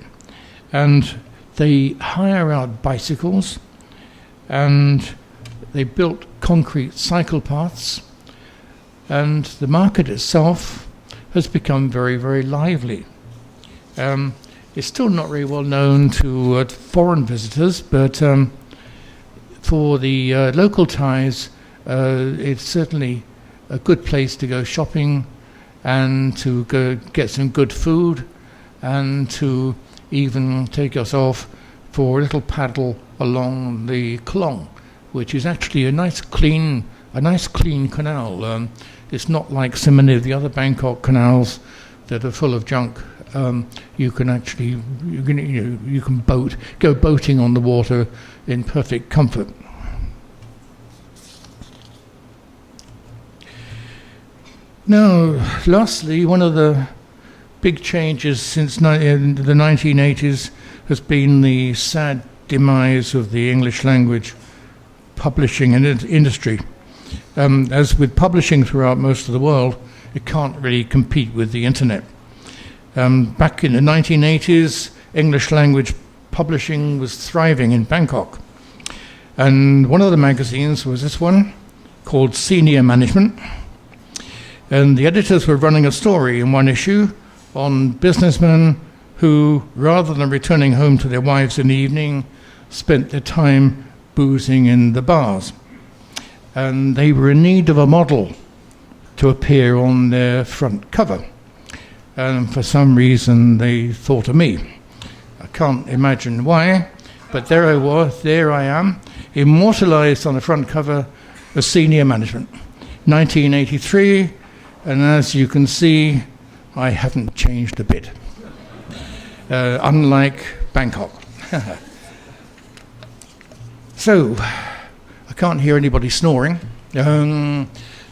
And they hire out bicycles, and they built concrete cycle paths, and the market itself has become very, very lively. It's still not very well known to foreign visitors, but for the local Thais, it's certainly a good place to go shopping and to go get some good food and to even take yourself for a little paddle along the Klong, which is actually a nice clean canal. It's not like so many of the other Bangkok canals that are full of junk. You can go boating on the water in perfect comfort. Now, lastly, one of the big changes since the 1980s has been the sad demise of the English language publishing industry. As with publishing throughout most of the world, it can't really compete with the internet. Back in the 1980s, English language publishing was thriving in Bangkok. And one of the magazines was this one, called Senior Management. And the editors were running a story in one issue on businessmen who, rather than returning home to their wives in the evening, spent their time boozing in the bars. And they were in need of a model to appear on their front cover. And for some reason they thought of me. I can't imagine why, but there I am, immortalized on the front cover as Senior Management, 1983, and as you can see, I haven't changed a bit, unlike Bangkok. So, I can't hear anybody snoring.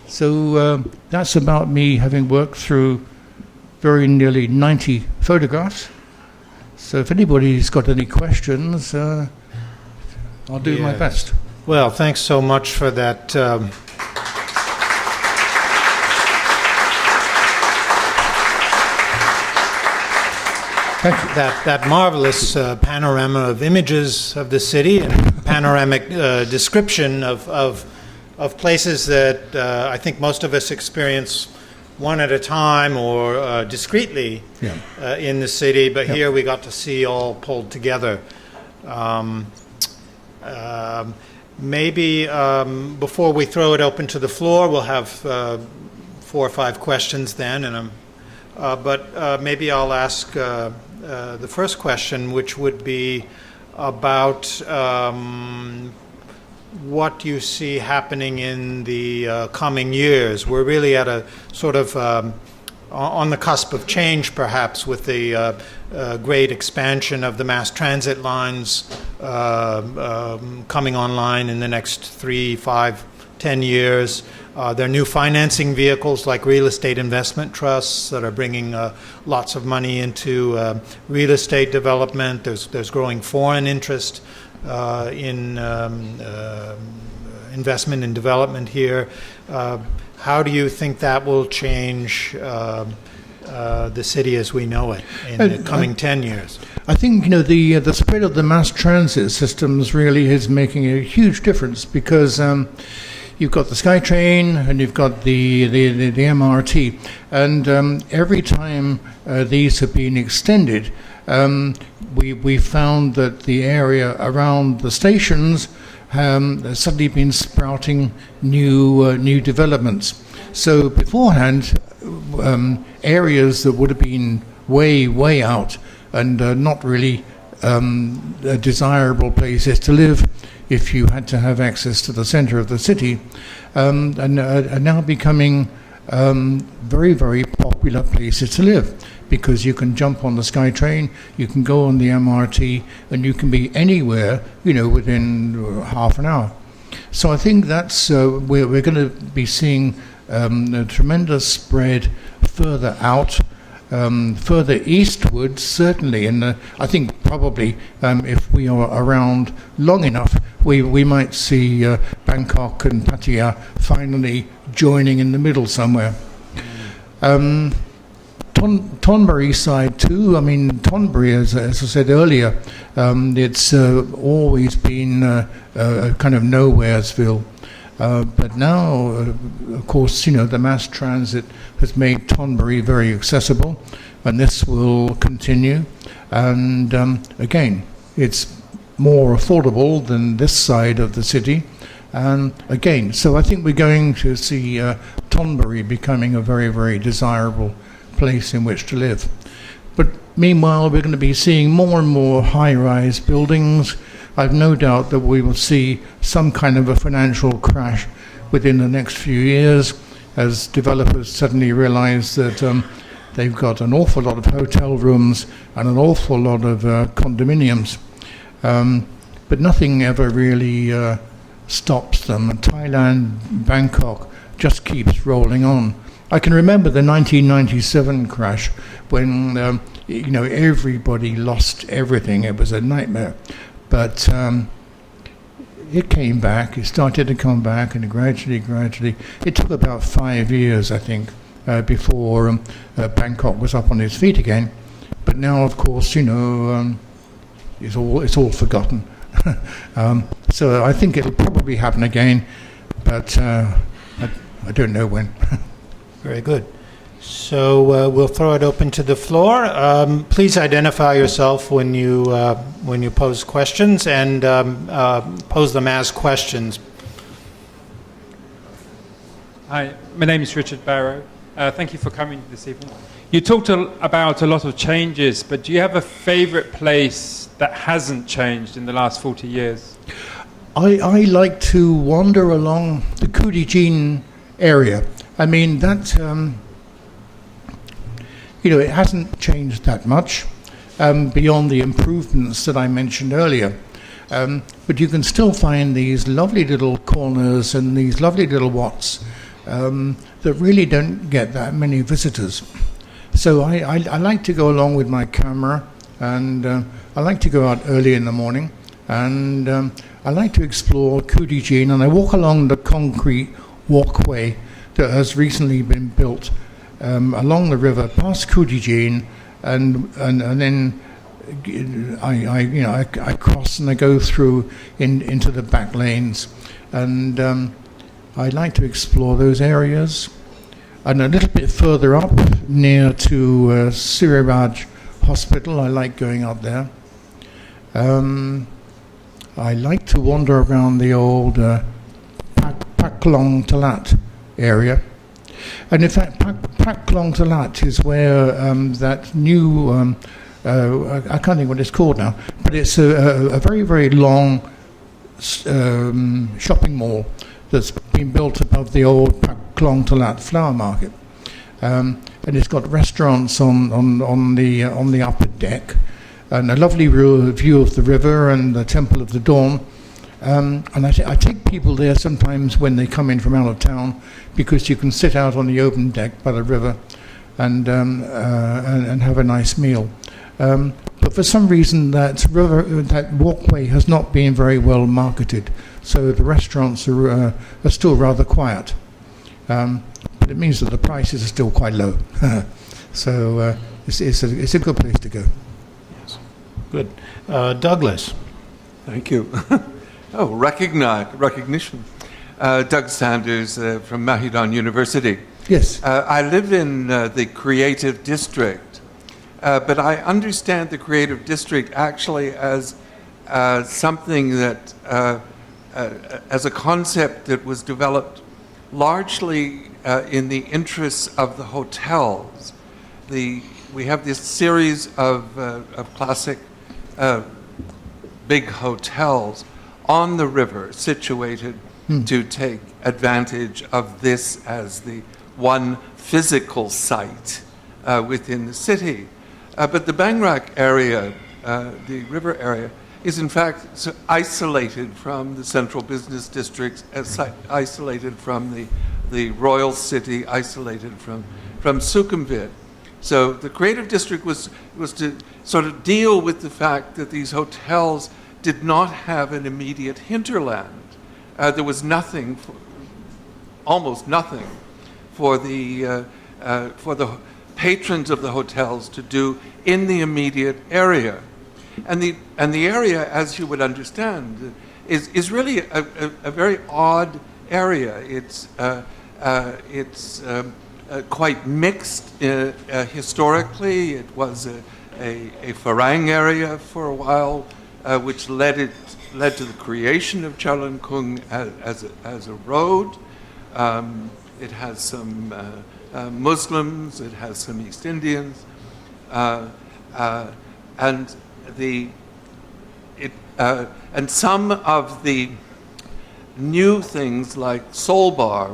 So that's about me having worked through very nearly 90 photographs. So if anybody's got any questions, I'll do my best. Well, thanks so much for that. Thank you. That marvelous panorama of images of the city and panoramic description of places that I think most of us experience one at a time or discreetly in the city, but here we got to see all pulled together. Maybe before we throw it open to the floor, we'll have 4 or 5 questions then, but maybe I'll ask the first question, which would be about what you see happening in the coming years. We're really at a sort of on the cusp of change, perhaps, with the great expansion of the mass transit lines coming online in the next 3, 5, 10 years. There are new financing vehicles like real estate investment trusts that are bringing lots of money into real estate development. There's growing foreign interest in investment and development here. How do you think that will change the city as we know it in the coming 10 years? I think the spread of the mass transit systems really is making a huge difference, because you've got the SkyTrain and you've got the MRT, and every time these have been extended, we found that the area around the stations has suddenly been sprouting new developments. So beforehand, areas that would have been way out and not really desirable places to live if you had to have access to the center of the city, are now becoming very popular places to live, because you can jump on the SkyTrain, you can go on the MRT, and you can be anywhere, within half an hour. So I think that's we're going to be seeing a tremendous spread further out, further eastwards, certainly. And I think probably if we are around long enough, we might see Bangkok and Pattaya finally joining in the middle somewhere. Thonburi side too. I mean, Thonburi, as I said earlier, it's always been a kind of nowheresville. But now, of course, the mass transit has made Thonburi very accessible, and this will continue. And again, it's more affordable than this side of the city. And again, so I think we're going to see Thonburi becoming a very desirable place in which to live. But meanwhile, we're going to be seeing more and more high-rise buildings. I've no doubt that we will see some kind of a financial crash within the next few years, as developers suddenly realize that they've got an awful lot of hotel rooms and an awful lot of condominiums. But nothing ever really stops them. Thailand, Bangkok just keeps rolling on. I can remember the 1997 crash when everybody lost everything. It was a nightmare. But it came back. It started to come back, and gradually, it took about 5 years, I think, before Bangkok was up on its feet again. But now, of course, it's all forgotten. So I think it'll probably happen again, but I don't know when. Very good. So we'll throw it open to the floor. Please identify yourself when you pose questions, and pose them as questions. Hi, my name is Richard Barre. Thank you for coming this evening. You talked about a lot of changes, but do you have a favorite place that hasn't changed in the last 40 years? I like to wander along the Kudijin area. I mean, that, it hasn't changed that much beyond the improvements that I mentioned earlier. But you can still find these lovely little corners and these lovely little wats that really don't get that many visitors. So I like to go along with my camera, and I like to go out early in the morning, and I like to explore Kudijin, and I walk along the concrete walkway that has recently been built along the river past Kudijin, and then I cross and I go through into the back lanes, and I like to explore those areas. And a little bit further up, near to Siriraj Hospital, I like going up there. I like to wander around the old Paklong Talat area. And in fact, Paklong Talat is where that new, I can't think what it's called now, but it's a very long shopping mall that's been built above the old Paklong Talat flower market. And it's got restaurants on the upper deck, and a lovely view of the river and the Temple of the Dawn. And I take people there sometimes when they come in from out of town, because you can sit out on the open deck by the river and have a nice meal. But for some reason, that walkway has not been very well marketed, so the restaurants are still rather quiet. But it means that the prices are still quite low. So it's a good place to go. Yes. Good. Douglas. Thank you. Recognition. Doug Sanders from Mahidol University. Yes. I live in the Creative District, but I understand the Creative District actually as something that, as a concept that was developed largely in the interests of the hotels. We have this series of classic big hotels on the river, situated to take advantage of this as the one physical site within the city. But the Bangkok area, the river area, is in fact isolated from the central business districts, isolated from the royal city, isolated from Sukhumvit. So the creative district was to sort of deal with the fact that these hotels did not have an immediate hinterland. There was nothing, almost nothing, for the patrons of the hotels to do in the immediate area. And the area, as you would understand, is really a very odd area. It's quite mixed historically. It was a Farang area for a while, which led to the creation of Chronicling as a road. It has some Muslims. It has some East Indians, and some of the new things like Soul Bar,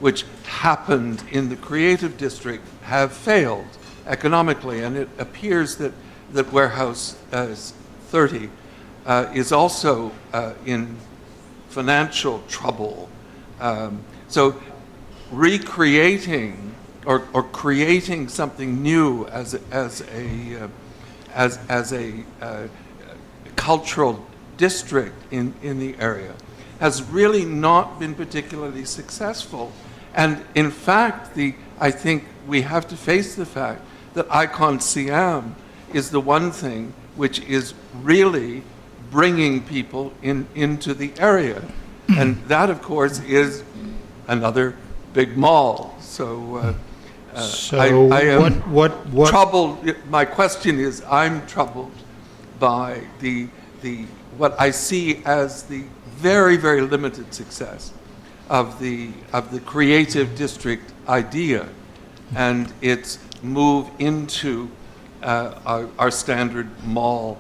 which happened in the creative district, have failed economically, and it appears that Warehouse 30 is also in financial trouble. So recreating or creating something new as a cultural district in the area has really not been particularly successful. And in fact, I think we have to face the fact that Icon Siam is the one thing which is really bringing people into the area. And that, of course, is another big mall. So I am troubled. My question is, I'm troubled by the what I see as the very, very limited success of the creative district idea and its move into our standard mall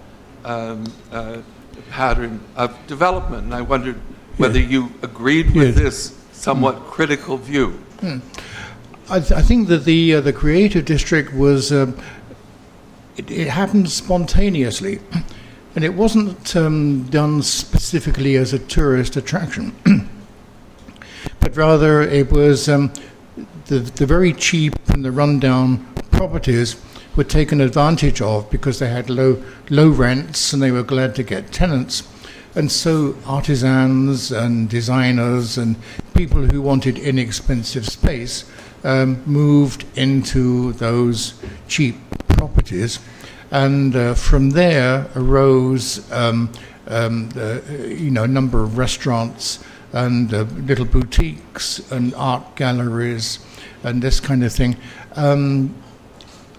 pattern of development. And I wondered whether you agreed with this somewhat critical view. I think that the creative district was it happened spontaneously, and it wasn't done specifically as a tourist attraction, but rather it was the very cheap and the rundown properties were taken advantage of because they had low rents and they were glad to get tenants. And so artisans and designers and people who wanted inexpensive space moved into those cheap properties. And from there arose a number of restaurants and little boutiques and art galleries and this kind of thing. And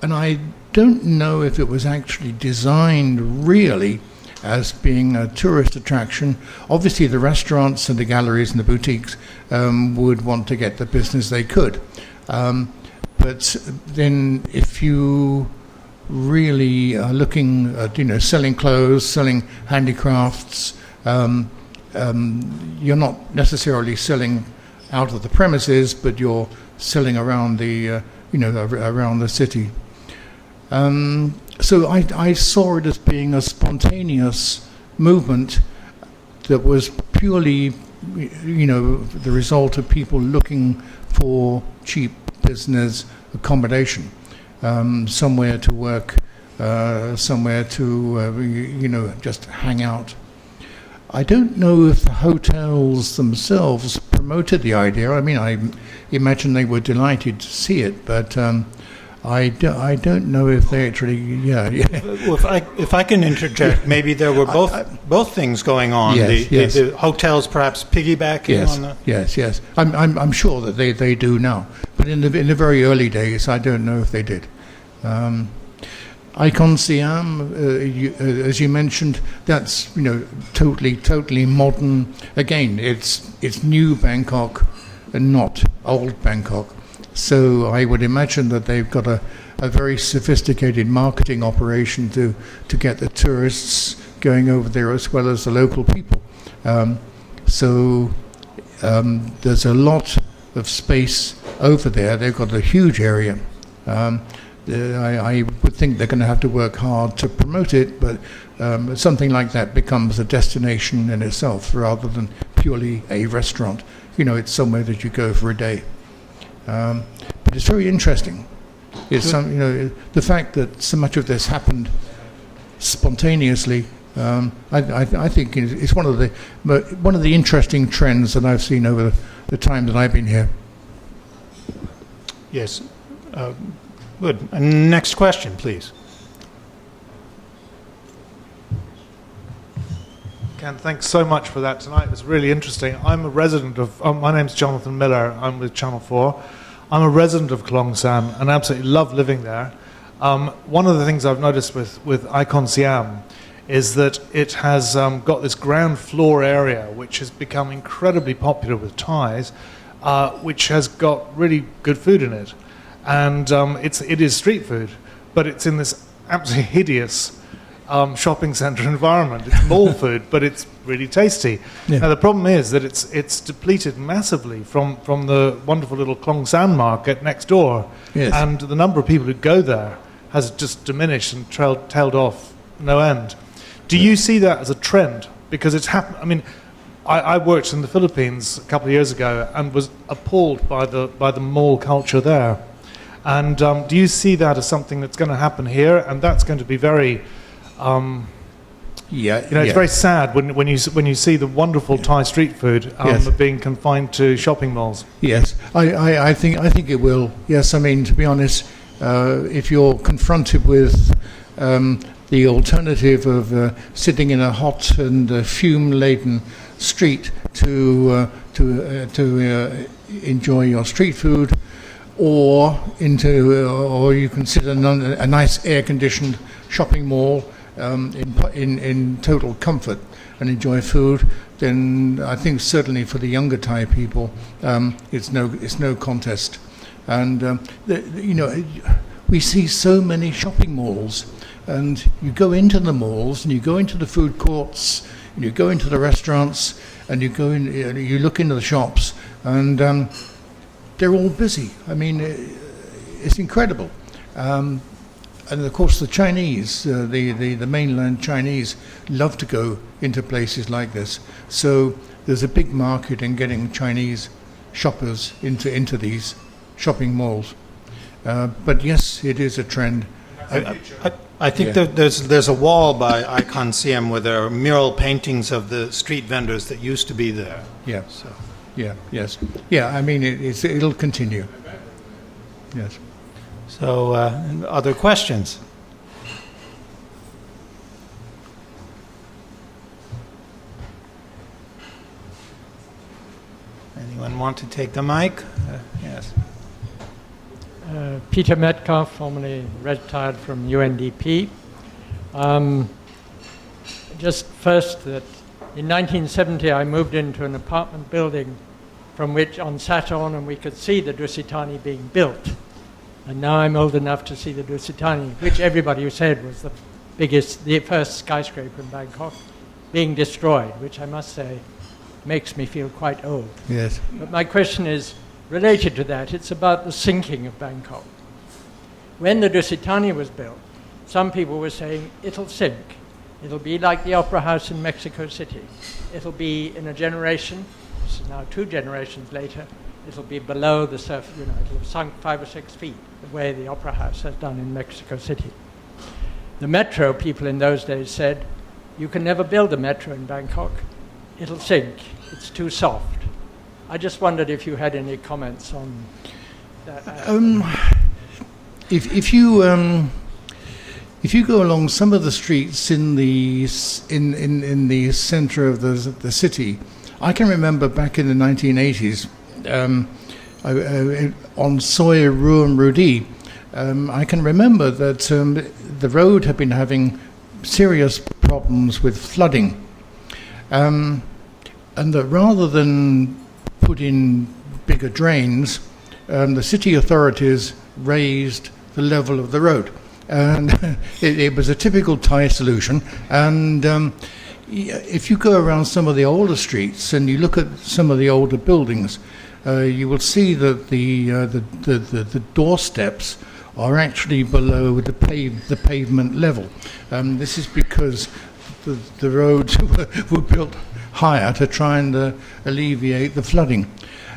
I don't know if it was actually designed really as being a tourist attraction. Obviously, the restaurants and the galleries and the boutiques would want to get the business they could. But then if you really are looking at, selling clothes, selling handicrafts, you're not necessarily selling out of the premises, but you're selling around the around the city. So I saw it as being a spontaneous movement that was purely, the result of people looking for cheap business accommodation, somewhere to work, somewhere to, just hang out. I don't know if the hotels themselves promoted the idea. I mean, I imagine they were delighted to see it, but I don't know if they actually, Well, if I can interject, maybe there were both things going on. Yes, the hotels perhaps piggybacking on the... Yes. I'm sure that they do now, but in the very early days, I don't know if they did. Icon Siam, as you mentioned, that's totally modern. Again, it's new Bangkok and not old Bangkok. So I would imagine that they've got a very sophisticated marketing operation to get the tourists going over there as well as the local people. So there's a lot of space over there. They've got a huge area. I would think they're going to have to work hard to promote it, but something like that becomes a destination in itself rather than purely a restaurant. It's somewhere that you go for a day. But it's very interesting. It's the fact that so much of this happened spontaneously. I think it's one of the interesting trends that I've seen over the time that I've been here. Yes. Good. Next question, please. Ken, thanks so much for that tonight. It was really interesting. I'm a resident of, my name's Jonathan Miller. I'm with Channel 4. I'm a resident of Klong San and absolutely love living there. One of the things I've noticed with Icon Siam is that it has got this ground floor area which has become incredibly popular with Thais, which has got really good food in it. And it is street food, but it's in this absolutely hideous shopping centre environment. It's mall food, but it's really tasty. Yeah. Now the problem is that it's depleted massively from the wonderful little Klong San market next door, yes. And the number of people who go there has just diminished and tailed off no end. Do you see that as a trend? Because it's happened. I mean, I worked in the Philippines a couple of years ago and was appalled by the mall culture there. And do you see that as something that's going to happen here? And that's going to be very, it's very sad when you see the wonderful Thai street food being confined to shopping malls. Yes, I think it will. Yes, I mean, to be honest, if you're confronted with the alternative of sitting in a hot and fume-laden street to enjoy your street food, or you consider a nice air-conditioned shopping mall in total comfort and enjoy food, then I think certainly for the younger Thai people, it's no contest. And we see so many shopping malls, and you go into the malls and you go into the food courts and you go into the restaurants and you go in, you look into the shops, and they're all busy. I mean, it's incredible. And of course, the Chinese, the mainland Chinese, love to go into places like this. So there's a big market in getting Chinese shoppers into these shopping malls. But yes, it is a trend. I think that there's a wall by Icon Siam where there are mural paintings of the street vendors that used to be there. Yeah. So. Yeah. Yes. Yeah. I mean, it'll continue. Yes. So, other questions? Anyone want to take the mic? Yes. Peter Metcalf, formerly retired from UNDP. Just first, that in 1970 I moved into an apartment building from which on Saturn and we could see the Dusit Thani being built. And now I'm old enough to see the Dusit Thani, which everybody said was the first skyscraper in Bangkok, being destroyed, which I must say makes me feel quite old. Yes. But my question is related to that. It's about the sinking of Bangkok. When the Dusit Thani was built, some people were saying it'll sink. It'll be like the Opera House in Mexico City. It'll be in a generation, this is now 2 generations later, it'll be below the surface, it'll have sunk 5 or 6 feet, the way the Opera House has done in Mexico City. The metro people in those days said, you can never build a metro in Bangkok. It'll sink. It's too soft. I just wondered if you had any comments on that. If you go along some of the streets in the centre of the city, I can remember back in the 1980s on Soi Ruam Rudi. I can remember that the road had been having serious problems with flooding, and that rather than put in bigger drains, the city authorities raised the level of the road. And it was a typical Thai solution. And if you go around some of the older streets and you look at some of the older buildings, you will see that the doorsteps are actually below the pavement level. This is because the roads were built higher to try and alleviate the flooding.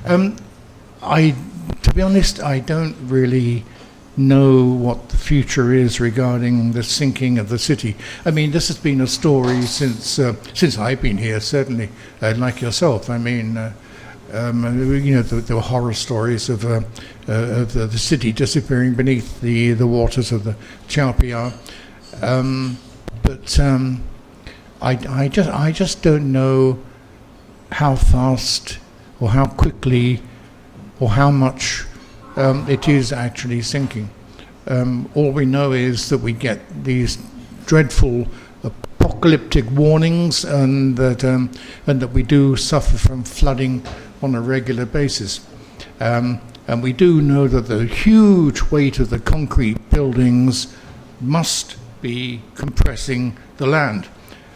To be honest, I don't really know what the future is regarding the sinking of the city. I mean, this has been a story since I've been here, certainly, like yourself. I mean, there were horror stories of the city disappearing beneath the waters of the Chao Phraya. But I just don't know how fast or how quickly or how much it is actually sinking. All we know is that we get these dreadful apocalyptic warnings, and that we do suffer from flooding on a regular basis. And we do know that the huge weight of the concrete buildings must be compressing the land.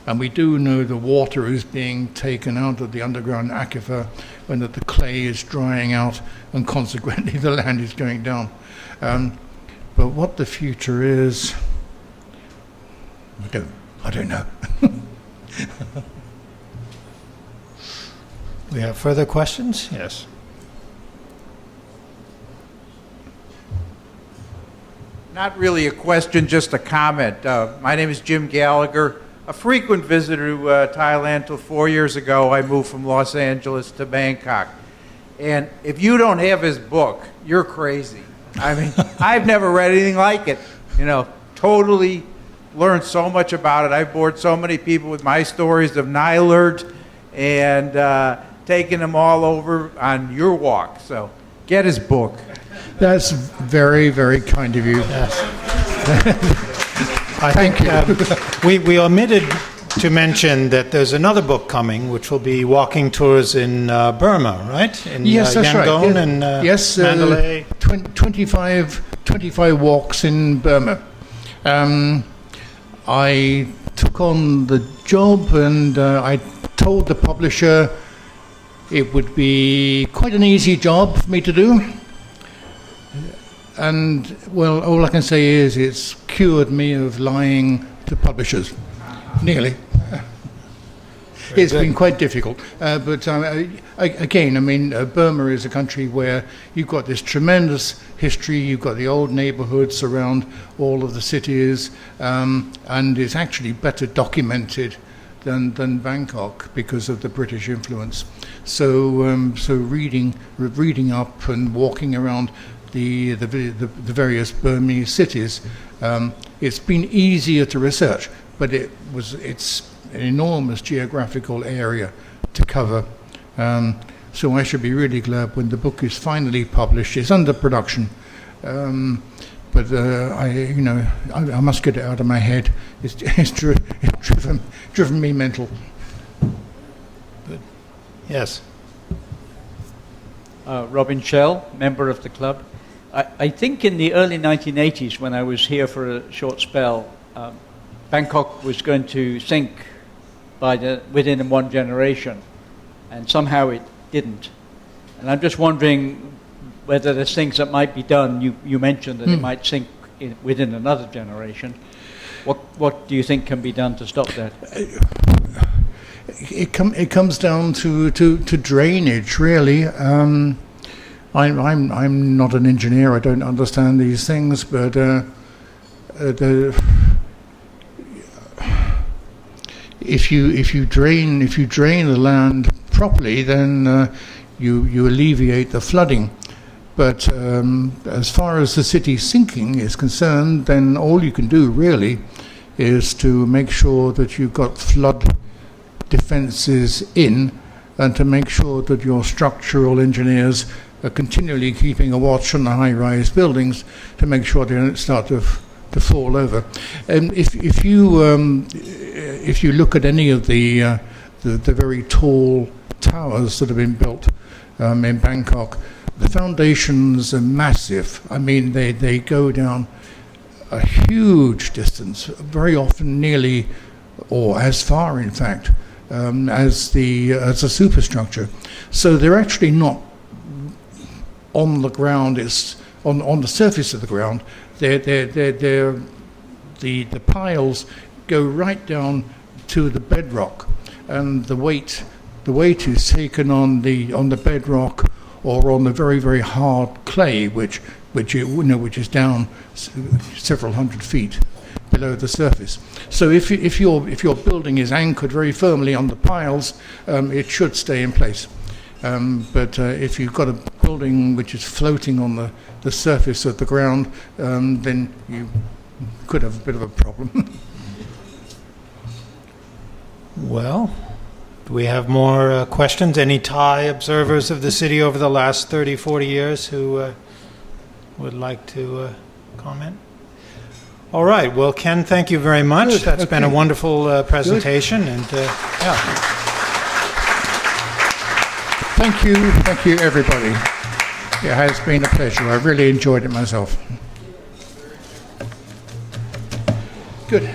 And we do know the water is being taken out of the underground aquifer, and that the clay is drying out, and consequently the land is going down. But what the future is, I don't know. We have further questions? Yes. Not really a question, just a comment. My name is Jim Gallagher, a frequent visitor to Thailand. Till 4 years ago, I moved from Los Angeles to Bangkok. And if you don't have his book, you're crazy. I mean, I've never read anything like it. Totally learned so much about it. I've bored so many people with my stories of Nylert and taken them all over on your walk. So get his book. That's very, very kind of you. Yes. I think we omitted to mention that there's another book coming, which will be walking tours in Burma, right? In yes, that's Yangon right. and yes, Mandalay. 25 walks in Burma. I took on the job, and I told the publisher it would be quite an easy job for me to do. And, well, all I can say is it's cured me of lying to publishers. Nearly. It's been quite difficult. But again, I mean, Burma is a country where you've got this tremendous history, you've got the old neighborhoods around all of the cities, and it's actually better documented than Bangkok because of the British influence. So reading up and walking around the various Burmese cities, it's been easier to research, but it's an enormous geographial area to cover. So I should be really glad when the book is finally published. It's under production, but I must get it out of my head. It's driven me mental. Good. Yes. Robin Shell, member of the club. I think in the early 1980s, when I was here for a short spell, Bangkok was going to sink within 1 generation, and somehow it didn't. And I'm just wondering whether there's things that might be done. You mentioned that it might sink within another generation. What do you think can be done to stop that? It comes down to drainage, really. I'm not an engineer. I don't understand these things, but if you drain the land properly, then you alleviate the flooding. But as far as the city sinking is concerned, then all you can do really is to make sure that you've got flood defences in, and to make sure that your structural engineers are continually keeping a watch on the high-rise buildings to make sure they don't start to fall over. And if you look at any of the very tall towers that have been built in Bangkok, the foundations are massive. I mean, they go down a huge distance, very often nearly, or as far, in fact, as a superstructure. So they're actually not on the ground. It's on the surface of the ground. The piles go right down to the bedrock, and the weight is taken on the bedrock or on the very, very hard clay, which is down several hundred feet below the surface. So if your building is anchored very firmly on the piles, it should stay in place. But if you've got a building which is floating on the surface of the ground, then you could have a bit of a problem. Well, do we have more questions? Any Thai observers of the city over the last 30, 40 years who would like to comment? All right. Well, Ken, thank you very much. Good. That's been a wonderful presentation. And yeah. Thank you, everybody. It has been a pleasure. I really enjoyed it myself. Good.